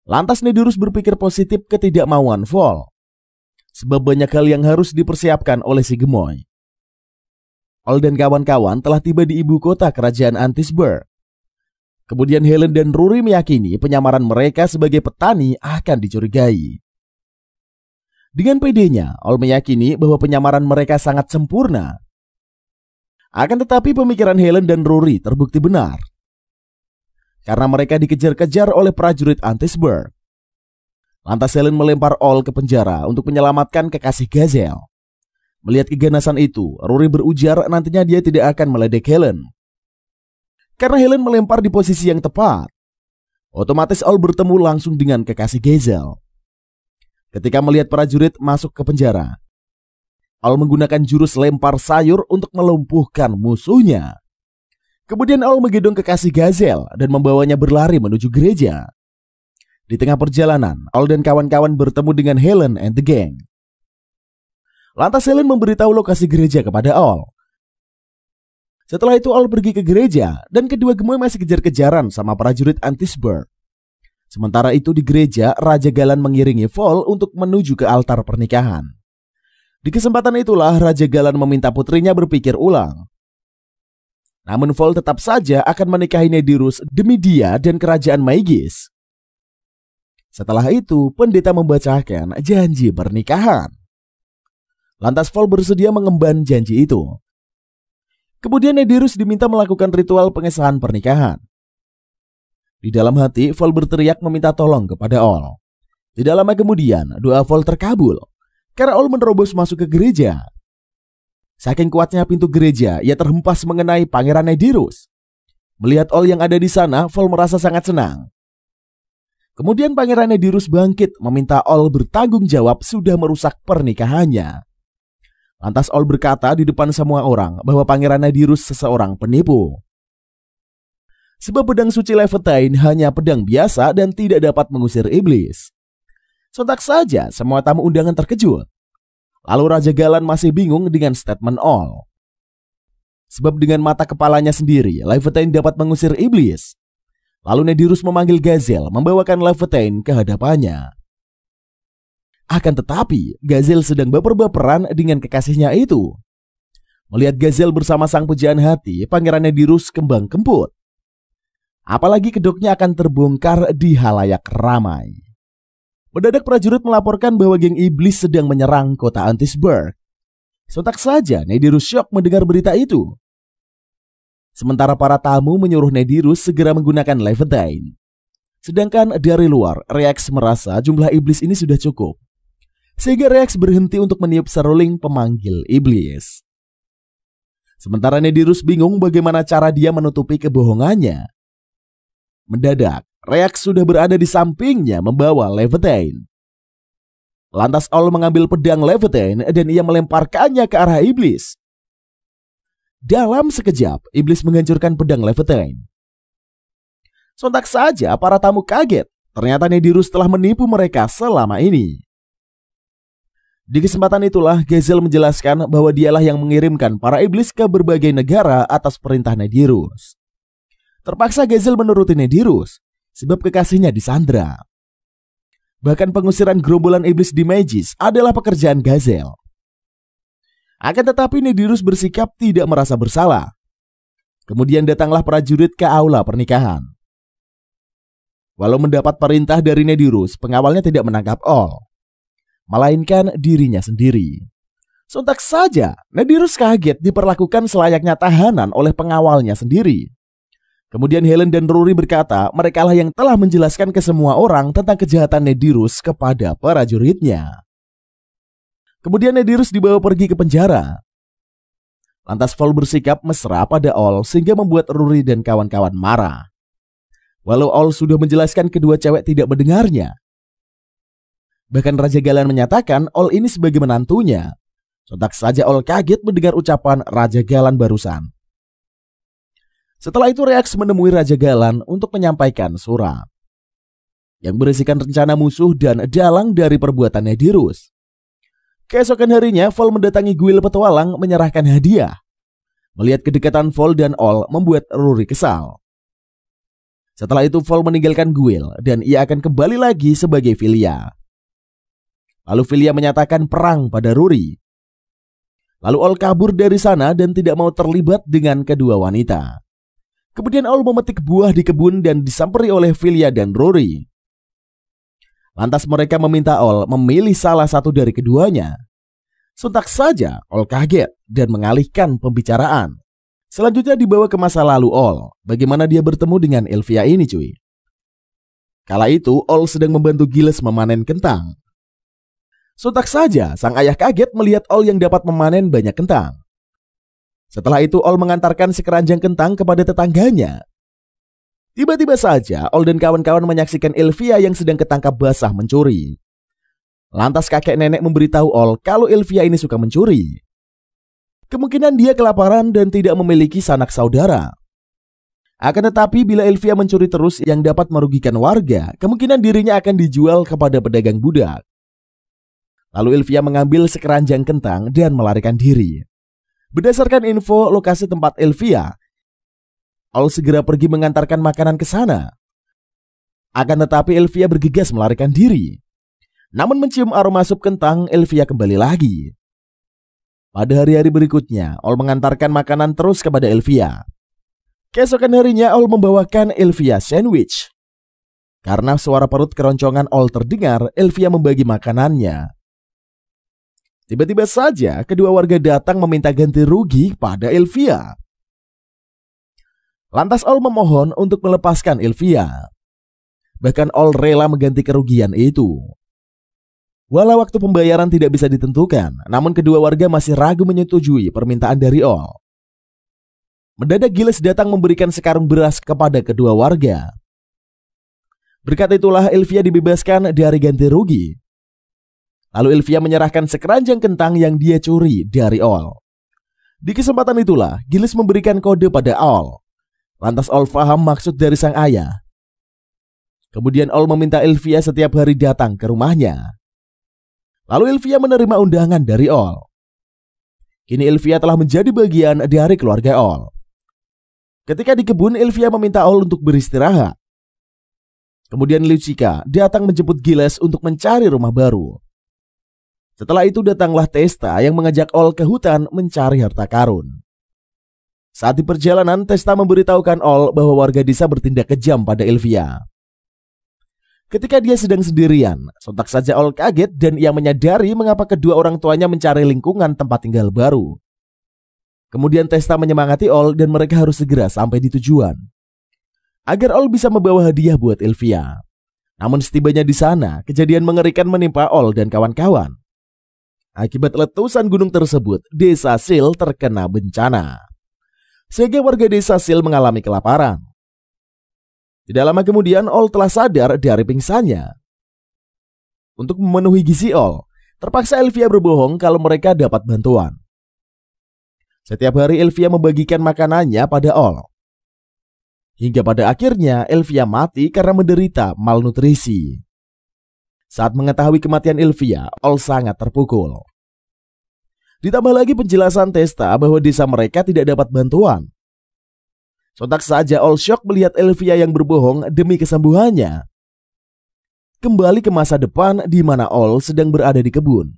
Lantas Nediros berpikir positif ketidakmauan Vol, sebab banyak hal yang harus dipersiapkan oleh si gemoy. Al dan kawan-kawan telah tiba di ibu kota kerajaan Antisburg. Kemudian Helen dan Rory meyakini penyamaran mereka sebagai petani akan dicurigai. Dengan pedenya, Al meyakini bahwa penyamaran mereka sangat sempurna. Akan tetapi pemikiran Helen dan Rory terbukti benar. Karena mereka dikejar-kejar oleh prajurit Antisburg. Lantas Helen melempar Al ke penjara untuk menyelamatkan kekasih Gazel. Melihat keganasan itu, Rory berujar nantinya dia tidak akan meledek Helen. Karena Helen melempar di posisi yang tepat, otomatis Al bertemu langsung dengan kekasih Gazel. Ketika melihat prajurit masuk ke penjara, Al menggunakan jurus lempar sayur untuk melumpuhkan musuhnya. Kemudian Al menggendong kekasih Gazel dan membawanya berlari menuju gereja. Di tengah perjalanan, Al dan kawan-kawan bertemu dengan Helen and the gang. Lantas Helen memberitahu lokasi gereja kepada Al. Setelah itu Al pergi ke gereja dan kedua gemoy masih kejar-kejaran sama prajurit Antisburg. Sementara itu di gereja, Raja Galan mengiringi Vol untuk menuju ke altar pernikahan. Di kesempatan itulah Raja Galan meminta putrinya berpikir ulang. Namun Vol tetap saja akan menikahi Nediros demi dia dan kerajaan Maegis. Setelah itu, pendeta membacakan janji pernikahan. Lantas Vol bersedia mengemban janji itu. Kemudian Nediros diminta melakukan ritual pengesahan pernikahan. Di dalam hati, Vol berteriak meminta tolong kepada Al. Tidak lama kemudian, doa Vol terkabul karena Al menerobos masuk ke gereja. Saking kuatnya pintu gereja, ia terhempas mengenai Pangeran Nediros. Melihat Al yang ada di sana, Vol merasa sangat senang. Kemudian Pangeran Nediros bangkit meminta Al bertanggung jawab sudah merusak pernikahannya. Lantas Al berkata di depan semua orang bahwa Pangeran Nediros seseorang penipu. Sebab pedang suci Levantine hanya pedang biasa dan tidak dapat mengusir iblis. Sontak saja semua tamu undangan terkejut. Lalu Raja Galan masih bingung dengan statement Al. Sebab dengan mata kepalanya sendiri, Levantine dapat mengusir iblis. Lalu Nediros memanggil Gazel membawakan Levantine ke hadapannya. Akan tetapi, Gazel sedang baper-baperan dengan kekasihnya itu. Melihat Gazel bersama sang pujaan hati, Pangeran Nediros kembang kemput. Apalagi kedoknya akan terbongkar di halayak ramai. Mendadak prajurit melaporkan bahwa geng iblis sedang menyerang kota Antisburg. Sontak saja Nediros syok mendengar berita itu. Sementara para tamu menyuruh Nediros segera menggunakan Levantine. Sedangkan dari luar, Rex merasa jumlah iblis ini sudah cukup. Sehingga Rex berhenti untuk meniup seruling pemanggil iblis. Sementara Nediros bingung bagaimana cara dia menutupi kebohongannya. Mendadak, Rex sudah berada di sampingnya membawa Levantine. Lantas Al mengambil pedang Levantine dan ia melemparkannya ke arah iblis. Dalam sekejap, iblis menghancurkan pedang Levantine. Sontak saja para tamu kaget. Ternyata Nediros telah menipu mereka selama ini. Di kesempatan itulah Gazel menjelaskan bahwa dialah yang mengirimkan para iblis ke berbagai negara atas perintah Nedirus. Terpaksa Gazel menuruti Nedirus sebab kekasihnya disandra. Bahkan pengusiran gerombolan iblis di Magis adalah pekerjaan Gazel. Akan tetapi Nedirus bersikap tidak merasa bersalah. Kemudian datanglah prajurit ke aula pernikahan. Walau mendapat perintah dari Nedirus, pengawalnya tidak menangkap Ol, melainkan dirinya sendiri. Sontak saja Nedirus kaget diperlakukan selayaknya tahanan oleh pengawalnya sendiri. Kemudian Helen dan Rory berkata merekalah yang telah menjelaskan ke semua orang tentang kejahatan Nedirus kepada prajuritnya. Kemudian Nedirus dibawa pergi ke penjara. Lantas Vol bersikap mesra pada Ol sehingga membuat Rory dan kawan-kawan marah. Walau Ol sudah menjelaskan, kedua cewek tidak mendengarnya. Bahkan Raja Galan menyatakan Ol ini sebagai menantunya. Sontak saja Ol kaget mendengar ucapan Raja Galan barusan. Setelah itu Reax menemui Raja Galan untuk menyampaikan surat yang berisikan rencana musuh dan dalang dari perbuatan Nedirus. Keesokan harinya, Vol mendatangi Gwil petualang menyerahkan hadiah. Melihat kedekatan Vol dan Ol membuat Rory kesal. Setelah itu Vol meninggalkan Gwil dan ia akan kembali lagi sebagai Filia. Lalu Filia menyatakan perang pada Rory. Lalu Ol kabur dari sana dan tidak mau terlibat dengan kedua wanita. Kemudian Ol memetik buah di kebun dan disamperi oleh Filia dan Rory. Lantas mereka meminta Ol memilih salah satu dari keduanya. Sontak saja Ol kaget dan mengalihkan pembicaraan. Selanjutnya dibawa ke masa lalu Ol, bagaimana dia bertemu dengan Elvia ini cuy. Kala itu Ol sedang membantu Giles memanen kentang. Sontak saja sang ayah kaget melihat Ol yang dapat memanen banyak kentang. Setelah itu Ol mengantarkan sekeranjang kentang kepada tetangganya. Tiba-tiba saja Ol dan kawan-kawan menyaksikan Elvia yang sedang ketangkap basah mencuri. Lantas kakek nenek memberitahu Ol kalau Elvia ini suka mencuri. Kemungkinan dia kelaparan dan tidak memiliki sanak saudara. Akan tetapi bila Elvia mencuri terus yang dapat merugikan warga, kemungkinan dirinya akan dijual kepada pedagang budak. Lalu Elvia mengambil sekeranjang kentang dan melarikan diri. Berdasarkan info lokasi tempat Elvia, Ol segera pergi mengantarkan makanan ke sana. Akan tetapi Elvia bergegas melarikan diri. Namun mencium aroma sup kentang, Elvia kembali lagi. Pada hari-hari berikutnya, Ol mengantarkan makanan terus kepada Elvia. Keesokan harinya Ol membawakan Elvia sandwich. Karena suara perut keroncongan Ol terdengar, Elvia membagi makanannya. Tiba-tiba saja kedua warga datang meminta ganti rugi pada Elvia. Lantas Ol memohon untuk melepaskan Elvia. Bahkan Ol rela mengganti kerugian itu. Walau waktu pembayaran tidak bisa ditentukan, namun kedua warga masih ragu menyetujui permintaan dari Ol. Mendadak Giles datang memberikan sekarung beras kepada kedua warga. Berkat itulah Elvia dibebaskan dari ganti rugi. Lalu Elvia menyerahkan sekeranjang kentang yang dia curi dari Ol. Di kesempatan itulah Giles memberikan kode pada Ol. Lantas Ol paham maksud dari sang ayah. Kemudian Ol meminta Elvia setiap hari datang ke rumahnya. Lalu Elvia menerima undangan dari Ol. Kini Elvia telah menjadi bagian dari keluarga Ol. Ketika di kebun, Elvia meminta Ol untuk beristirahat. Kemudian Lucika datang menjemput Giles untuk mencari rumah baru. Setelah itu datanglah Testa yang mengajak Ol ke hutan mencari harta karun. Saat di perjalanan, Testa memberitahukan Ol bahwa warga desa bertindak kejam pada Elvia. Ketika dia sedang sendirian, sontak saja Ol kaget dan ia menyadari mengapa kedua orang tuanya mencari lingkungan tempat tinggal baru. Kemudian Testa menyemangati Ol dan mereka harus segera sampai di tujuan, agar Ol bisa membawa hadiah buat Elvia. Namun setibanya di sana, kejadian mengerikan menimpa Ol dan kawan-kawan. Akibat letusan gunung tersebut, desa Sil terkena bencana. Sehingga warga desa Sil mengalami kelaparan. Tidak lama kemudian Ol telah sadar dari pingsannya. Untuk memenuhi gizi Ol, terpaksa Elvia berbohong kalau mereka dapat bantuan. Setiap hari Elvia membagikan makanannya pada Ol. Hingga pada akhirnya Elvia mati karena menderita malnutrisi. Saat mengetahui kematian Ilvia, Ol sangat terpukul. Ditambah lagi penjelasan Testa bahwa desa mereka tidak dapat bantuan. Sontak saja Ol syok melihat Ilvia yang berbohong demi kesembuhannya. Kembali ke masa depan di mana Ol sedang berada di kebun.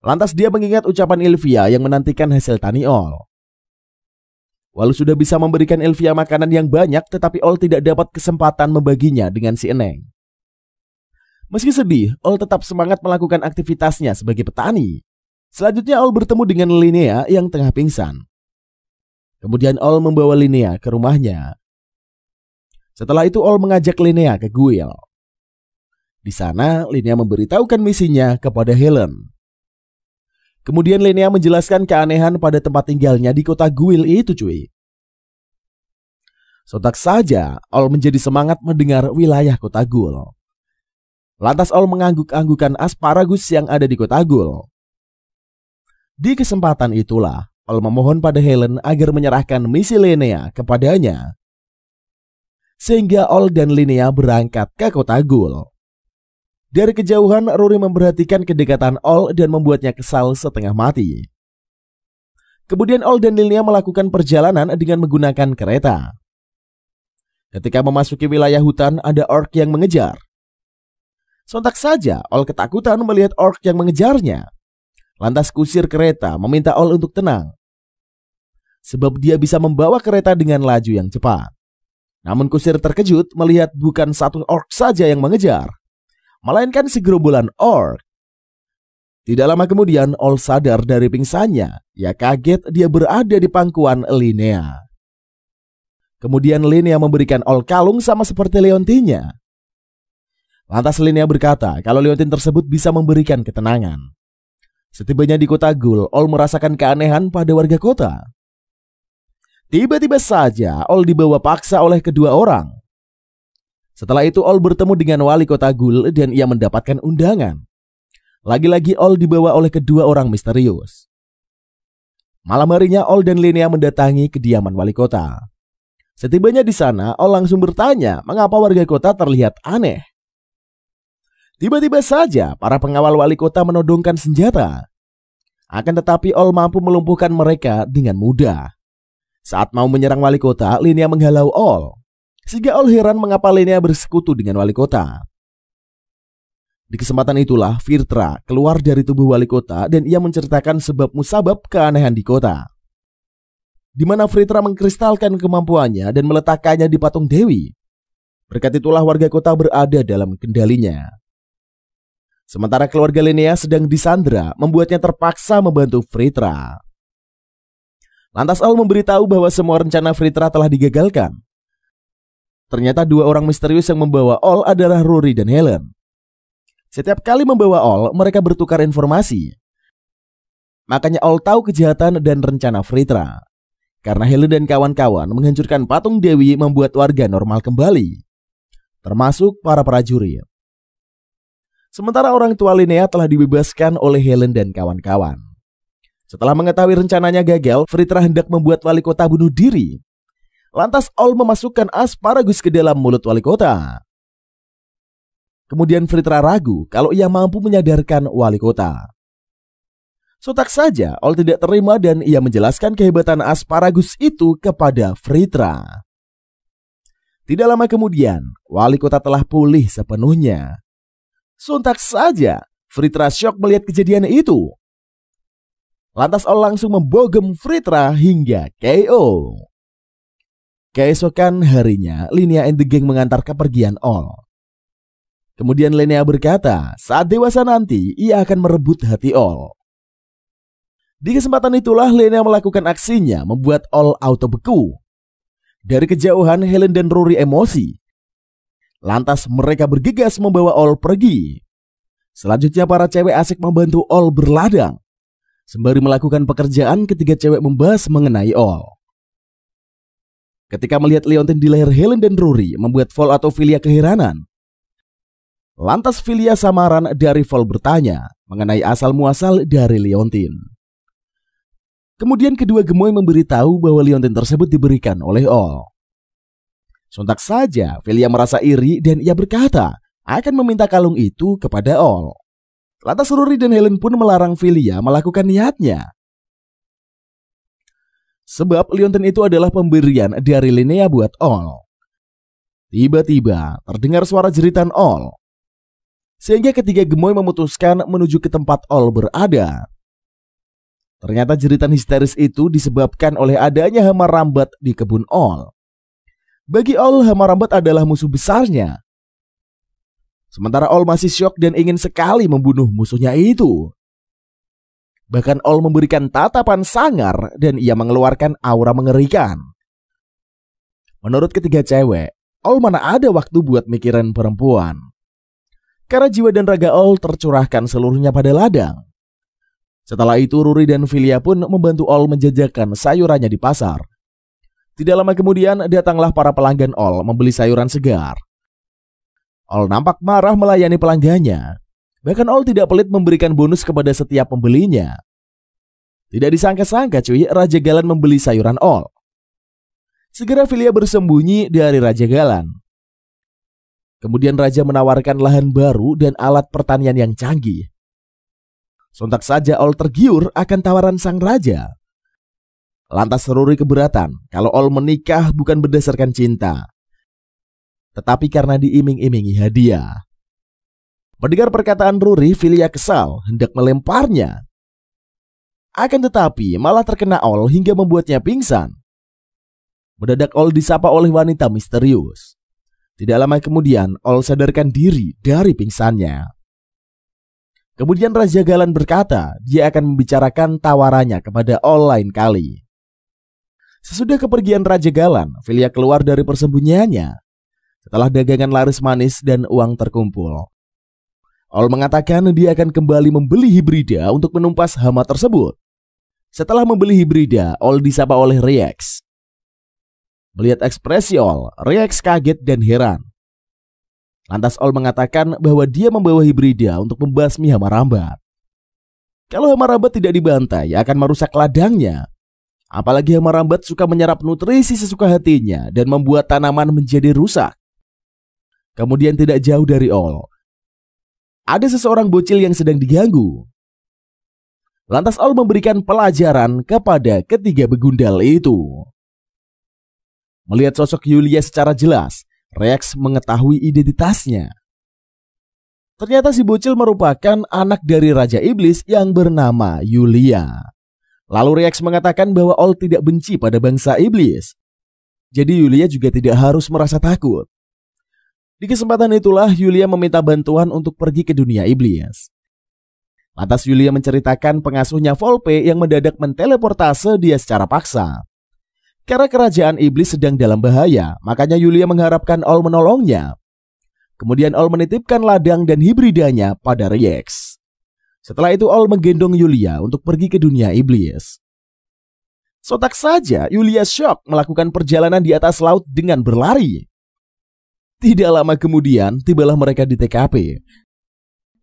Lantas dia mengingat ucapan Ilvia yang menantikan hasil tani Ol. Walau sudah bisa memberikan Ilvia makanan yang banyak, tetapi Ol tidak dapat kesempatan membaginya dengan si Eneng. Meski sedih, Ol tetap semangat melakukan aktivitasnya sebagai petani. Selanjutnya Ol bertemu dengan Linnea yang tengah pingsan. Kemudian Ol membawa Linnea ke rumahnya. Setelah itu Ol mengajak Linnea ke kuil. Di sana Linnea memberitahukan misinya kepada Helen. Kemudian Linnea menjelaskan keanehan pada tempat tinggalnya di kota Guil itu cuy. Sontak saja Ol menjadi semangat mendengar wilayah kota Gul. Lantas Ol mengangguk-anggukan asparagus yang ada di kota Gul. Di kesempatan itulah Ol memohon pada Helen agar menyerahkan misi Linnea kepadanya. Sehingga Ol dan Linnea berangkat ke kota Gul. Dari kejauhan Rory memperhatikan kedekatan Ol dan membuatnya kesal setengah mati. Kemudian Ol dan Linnea melakukan perjalanan dengan menggunakan kereta. Ketika memasuki wilayah hutan ada orc yang mengejar. Sontak saja Ol ketakutan melihat orc yang mengejarnya. Lantas kusir kereta meminta Ol untuk tenang. Sebab dia bisa membawa kereta dengan laju yang cepat. Namun kusir terkejut melihat bukan satu orc saja yang mengejar, melainkan segerombolan orc. Tidak lama kemudian Ol sadar dari pingsannya. Ia kaget dia berada di pangkuan Linnea. Kemudian Linnea memberikan Ol kalung sama seperti leontinnya. Lantas Linnea berkata kalau leontin tersebut bisa memberikan ketenangan. Setibanya di kota Gul, Ol merasakan keanehan pada warga kota. Tiba-tiba saja Ol dibawa paksa oleh kedua orang. Setelah itu Ol bertemu dengan wali kota Gul dan ia mendapatkan undangan. Lagi-lagi Ol dibawa oleh kedua orang misterius. Malam harinya Ol dan Linnea mendatangi kediaman wali kota. Setibanya di sana, Ol langsung bertanya mengapa warga kota terlihat aneh. Tiba-tiba saja para pengawal wali kota menodongkan senjata. Akan tetapi Ol mampu melumpuhkan mereka dengan mudah. Saat mau menyerang wali kota, Linnea menghalau Ol. Sehingga Ol heran mengapa Linnea bersekutu dengan wali kota. Di kesempatan itulah Virtra keluar dari tubuh wali kota dan ia menceritakan sebab musabab keanehan di kota. Di mana Virtra mengkristalkan kemampuannya dan meletakkannya di patung Dewi. Berkat itulah warga kota berada dalam kendalinya. Sementara keluarga Linnea sedang disandra, membuatnya terpaksa membantu Virtra. Lantas Ol memberitahu bahwa semua rencana Virtra telah digagalkan. Ternyata dua orang misterius yang membawa Ol adalah Rory dan Helen. Setiap kali membawa Ol, mereka bertukar informasi. Makanya Ol tahu kejahatan dan rencana Virtra. Karena Helen dan kawan-kawan menghancurkan patung Dewi membuat warga normal kembali. Termasuk para prajurit. Sementara orang tua Linnea telah dibebaskan oleh Helen dan kawan-kawan. Setelah mengetahui rencananya gagal, Virtra hendak membuat wali kota bunuh diri. Lantas Ol memasukkan asparagus ke dalam mulut wali kota. Kemudian Virtra ragu kalau ia mampu menyadarkan wali kota. Sontak saja Ol tidak terima dan ia menjelaskan kehebatan asparagus itu kepada Virtra. Tidak lama kemudian, wali kota telah pulih sepenuhnya. Sontak saja Virtra syok melihat kejadian itu. Lantas Ol langsung membogem Virtra hingga KO. Keesokan harinya Linnea and the Gang mengantar kepergian Ol. Kemudian Linnea berkata saat dewasa nanti ia akan merebut hati Ol. Di kesempatan itulah Linnea melakukan aksinya membuat Ol auto beku. Dari kejauhan Helen dan Rory emosi. Lantas mereka bergegas membawa Ol pergi. Selanjutnya para cewek asik membantu Ol berladang. Sembari melakukan pekerjaan ketiga cewek membahas mengenai Ol. Ketika melihat leontin di leher Helen dan Rory membuat Vol atau Filia keheranan. Lantas Filia samaran dari Vol bertanya mengenai asal muasal dari leontin. Kemudian kedua gemoy memberitahu bahwa leontin tersebut diberikan oleh Ol. Sontak saja Filia merasa iri dan ia berkata akan meminta kalung itu kepada All. Lantas Rory dan Helen pun melarang Filia melakukan niatnya. Sebab liontin itu adalah pemberian dari Linnea buat All. Tiba-tiba terdengar suara jeritan All. Sehingga ketiga gemoy memutuskan menuju ke tempat All berada. Ternyata jeritan histeris itu disebabkan oleh adanya hama rambat di kebun All. Bagi All, hama rambat adalah musuh besarnya. Sementara All masih syok dan ingin sekali membunuh musuhnya itu. Bahkan All memberikan tatapan sangar dan ia mengeluarkan aura mengerikan. Menurut ketiga cewek, All mana ada waktu buat mikirin perempuan. Karena jiwa dan raga All tercurahkan seluruhnya pada ladang. Setelah itu Rory dan Filia pun membantu All menjajakan sayurannya di pasar. Tidak lama kemudian datanglah para pelanggan All membeli sayuran segar. All nampak marah melayani pelanggannya. Bahkan All tidak pelit memberikan bonus kepada setiap pembelinya. Tidak disangka-sangka cuy, Raja Galan membeli sayuran All. Segera Filia bersembunyi dari Raja Galan. Kemudian Raja menawarkan lahan baru dan alat pertanian yang canggih. Sontak saja All tergiur akan tawaran sang raja. Lantas Rory keberatan kalau All menikah bukan berdasarkan cinta, tetapi karena diiming-imingi hadiah. Mendengar perkataan Rory, Filia kesal hendak melemparnya. Akan tetapi malah terkena All hingga membuatnya pingsan. Mendadak All disapa oleh wanita misterius. Tidak lama kemudian All sadarkan diri dari pingsannya. Kemudian Raja Galan berkata dia akan membicarakan tawarannya kepada All lain kali. Sesudah kepergian Raja Galan, Filia keluar dari persembunyiannya. Setelah dagangan laris manis dan uang terkumpul, All mengatakan dia akan kembali membeli hibrida untuk menumpas hama tersebut. Setelah membeli hibrida, All disapa oleh Rex. Melihat ekspresi All, Rex kaget dan heran. Lantas All mengatakan bahwa dia membawa hibrida untuk membasmi hama rambat. Kalau hama rambat tidak dibantai akan merusak ladangnya. Apalagi hama rambat suka menyerap nutrisi sesuka hatinya dan membuat tanaman menjadi rusak. Kemudian tidak jauh dari All, ada seseorang bocil yang sedang diganggu. Lantas All memberikan pelajaran kepada ketiga begundal itu. Melihat sosok Yulia secara jelas, Rex mengetahui identitasnya. Ternyata si bocil merupakan anak dari Raja Iblis yang bernama Yulia. Lalu Rex mengatakan bahwa All tidak benci pada bangsa iblis. Jadi Yulia juga tidak harus merasa takut. Di kesempatan itulah Yulia meminta bantuan untuk pergi ke dunia iblis. Lantas Yulia menceritakan pengasuhnya Volpe yang mendadak menteleportase dia secara paksa. Karena kerajaan iblis sedang dalam bahaya, makanya Yulia mengharapkan All menolongnya. Kemudian All menitipkan ladang dan hibridanya pada Rex. Setelah itu All menggendong Yulia untuk pergi ke dunia iblis. Sontak saja Yulia syok melakukan perjalanan di atas laut dengan berlari. Tidak lama kemudian tibalah mereka di TKP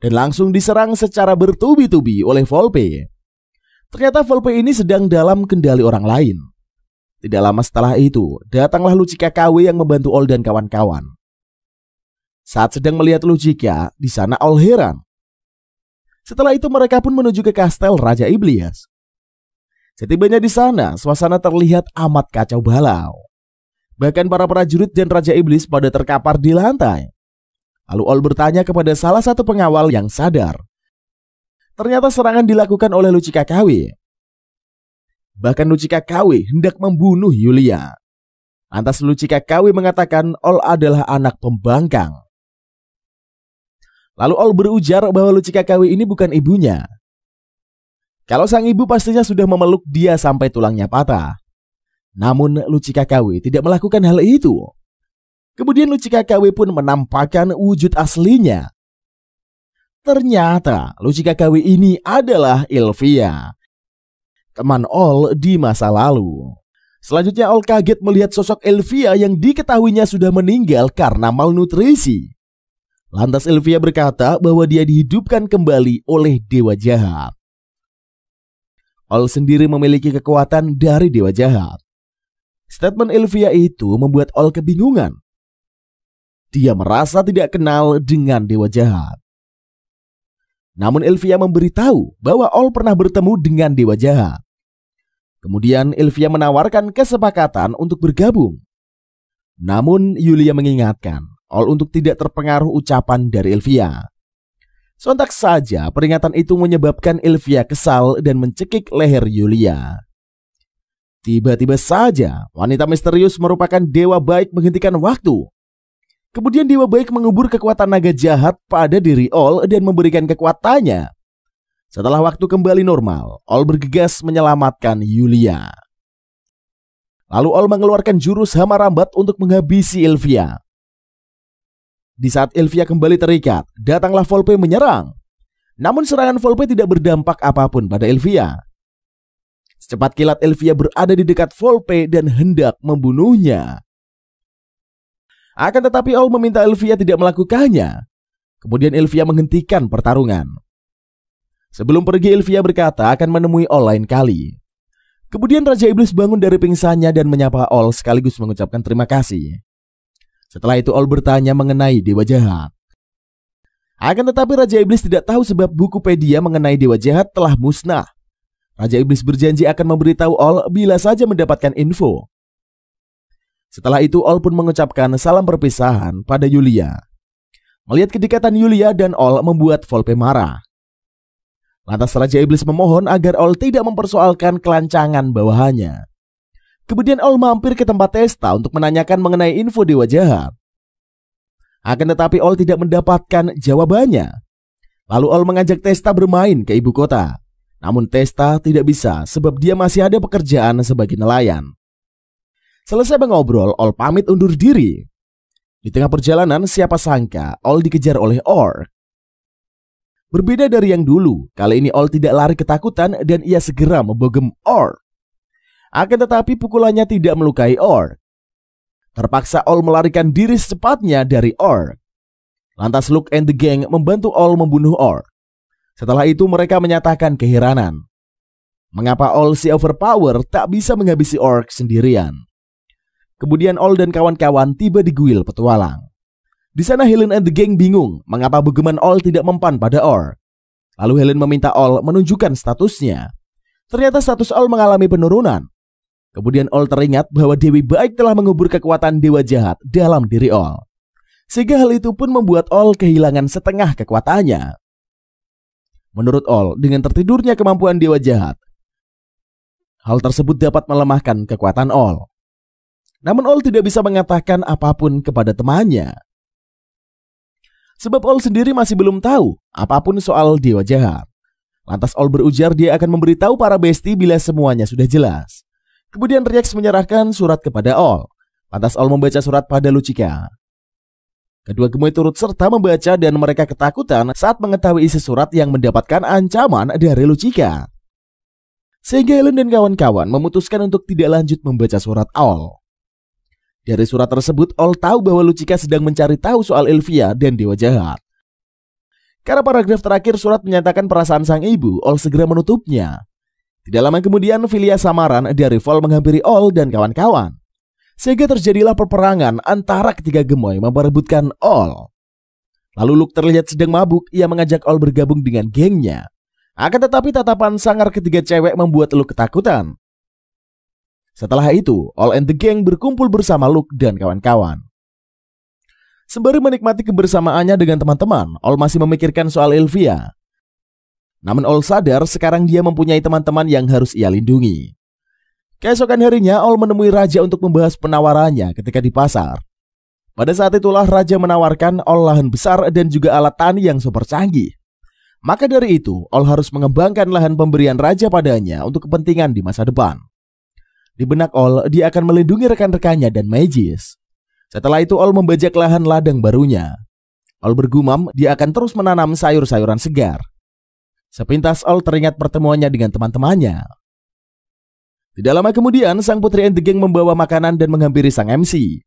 dan langsung diserang secara bertubi-tubi oleh Volpe. Ternyata Volpe ini sedang dalam kendali orang lain. Tidak lama setelah itu datanglah Lucika KW yang membantu All dan kawan-kawan. Saat sedang melihat Lucika, di sana All heran. Setelah itu mereka pun menuju ke kastel Raja Iblis. Setibanya di sana, suasana terlihat amat kacau balau. Bahkan para prajurit dan Raja Iblis pada terkapar di lantai. Lalu All bertanya kepada salah satu pengawal yang sadar. Ternyata serangan dilakukan oleh Lucika KW. Bahkan Lucika KW hendak membunuh Yulia. Lantas Lucika KW mengatakan All adalah anak pembangkang. Lalu All berujar bahwa Lucika KW ini bukan ibunya. Kalau sang ibu pastinya sudah memeluk dia sampai tulangnya patah. Namun Lucika KW tidak melakukan hal itu. Kemudian Lucika KW pun menampakkan wujud aslinya. Ternyata Lucika KW ini adalah Elvia, teman All di masa lalu. Selanjutnya All kaget melihat sosok Elvia yang diketahuinya sudah meninggal karena malnutrisi. Lantas Elvia berkata bahwa dia dihidupkan kembali oleh dewa jahat. All sendiri memiliki kekuatan dari dewa jahat. Statement Elvia itu membuat All kebingungan. dia merasa tidak kenal dengan dewa jahat. Namun Elvia memberitahu bahwa All pernah bertemu dengan dewa jahat. Kemudian Elvia menawarkan kesepakatan untuk bergabung. Namun Yulia mengingatkan All untuk tidak terpengaruh ucapan dari Elvia. Sontak saja peringatan itu menyebabkan Elvia kesal dan mencekik leher Yulia. Tiba-tiba saja wanita misterius merupakan dewa baik menghentikan waktu. Kemudian dewa baik mengubur kekuatan naga jahat pada diri All dan memberikan kekuatannya. Setelah waktu kembali normal, All bergegas menyelamatkan Yulia. Lalu All mengeluarkan jurus hama rambat untuk menghabisi Elvia. Di saat Elvia kembali terikat, datanglah Volpe menyerang. Namun serangan Volpe tidak berdampak apapun pada Elvia. Secepat kilat Elvia berada di dekat Volpe dan hendak membunuhnya. Akan tetapi All meminta Elvia tidak melakukannya. Kemudian Elvia menghentikan pertarungan. Sebelum pergi, Elvia berkata akan menemui All lain kali. Kemudian Raja Iblis bangun dari pingsannya dan menyapa All sekaligus mengucapkan terima kasih. Setelah itu All bertanya mengenai dewa jahat. Akan tetapi Raja Iblis tidak tahu sebab bukupedia mengenai dewa jahat telah musnah. Raja Iblis berjanji akan memberitahu All bila saja mendapatkan info. Setelah itu All pun mengucapkan salam perpisahan pada Yulia. Melihat kedekatan Yulia dan All membuat Volpe marah. Lantas Raja Iblis memohon agar All tidak mempersoalkan kelancangan bawahannya. Kemudian All mampir ke tempat Testa untuk menanyakan mengenai info dewa jahat. Akan tetapi All tidak mendapatkan jawabannya. Lalu All mengajak Testa bermain ke ibu kota. Namun Testa tidak bisa sebab dia masih ada pekerjaan sebagai nelayan. Selesai mengobrol, All pamit undur diri. Di tengah perjalanan, siapa sangka All dikejar oleh orc. Berbeda dari yang dulu, kali ini All tidak lari ketakutan dan ia segera membogem orc. Akan tetapi pukulannya tidak melukai orc. Terpaksa All melarikan diri secepatnya dari orc. Lantas Luke and the gang membantu All membunuh orc. Setelah itu mereka menyatakan keheranan. Mengapa All si overpower tak bisa menghabisi orc sendirian? Kemudian All dan kawan-kawan tiba di kuil petualang. Di sana Helen and the gang bingung mengapa bogeman All tidak mempan pada orc. Lalu Helen meminta All menunjukkan statusnya. Ternyata status All mengalami penurunan. Kemudian All teringat bahwa Dewi Baik telah mengubur kekuatan dewa jahat dalam diri All. Sehingga hal itu pun membuat All kehilangan setengah kekuatannya. Menurut All, dengan tertidurnya kemampuan dewa jahat, hal tersebut dapat melemahkan kekuatan All. Namun All tidak bisa mengatakan apapun kepada temannya. Sebab All sendiri masih belum tahu apapun soal dewa jahat. Lantas All berujar dia akan memberitahu para besti bila semuanya sudah jelas. Kemudian Rex menyerahkan surat kepada All. Lantas All membaca surat pada Lucika. Kedua gemoy turut serta membaca dan mereka ketakutan saat mengetahui isi surat yang mendapatkan ancaman dari Lucika. Sehingga Helen dan kawan-kawan memutuskan untuk tidak lanjut membaca surat All. Dari surat tersebut All tahu bahwa Lucika sedang mencari tahu soal Elvia dan dewa jahat. Karena paragraf terakhir surat menyatakan perasaan sang ibu, All segera menutupnya. Tidak lama kemudian Filia samaran dari Vol menghampiri All dan kawan-kawan. Sehingga terjadilah peperangan antara ketiga gemoy memperebutkan All. Lalu Luke terlihat sedang mabuk, ia mengajak All bergabung dengan gengnya. Akan tetapi tatapan sangar ketiga cewek membuat Luke ketakutan. Setelah itu, All and the gang berkumpul bersama Luke dan kawan-kawan. Sembari menikmati kebersamaannya dengan teman-teman, All masih memikirkan soal Elvia. Namun All sadar sekarang dia mempunyai teman-teman yang harus ia lindungi. Keesokan harinya All menemui Raja untuk membahas penawarannya ketika di pasar. Pada saat itulah Raja menawarkan All lahan besar dan juga alat tani yang super canggih. Maka dari itu All harus mengembangkan lahan pemberian Raja padanya untuk kepentingan di masa depan. Di benak All, dia akan melindungi rekan-rekannya dan Magis. Setelah itu All membajak lahan ladang barunya. All bergumam dia akan terus menanam sayur-sayuran segar. Sepintas All teringat pertemuannya dengan teman-temannya. Tidak lama kemudian, sang putri and the gang membawa makanan dan menghampiri sang MC.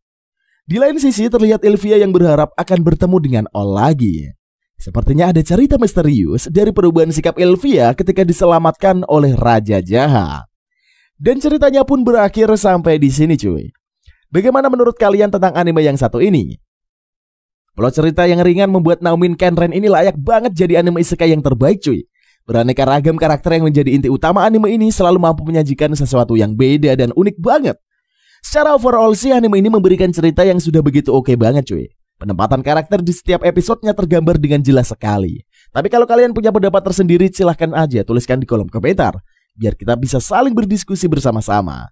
Di lain sisi terlihat Elvia yang berharap akan bertemu dengan All lagi. Sepertinya ada cerita misterius dari perubahan sikap Elvia ketika diselamatkan oleh Raja Jahat. Dan ceritanya pun berakhir sampai di sini cuy. Bagaimana menurut kalian tentang anime yang satu ini? Plot cerita yang ringan membuat Naumin Kenren ini layak banget jadi anime isekai yang terbaik cuy. Beraneka ragam karakter yang menjadi inti utama anime ini selalu mampu menyajikan sesuatu yang beda dan unik banget. Secara overall sih anime ini memberikan cerita yang sudah begitu oke banget cuy. Penempatan karakter di setiap episodenya tergambar dengan jelas sekali. Tapi kalau kalian punya pendapat tersendiri silahkan aja tuliskan di kolom komentar, biar kita bisa saling berdiskusi bersama-sama.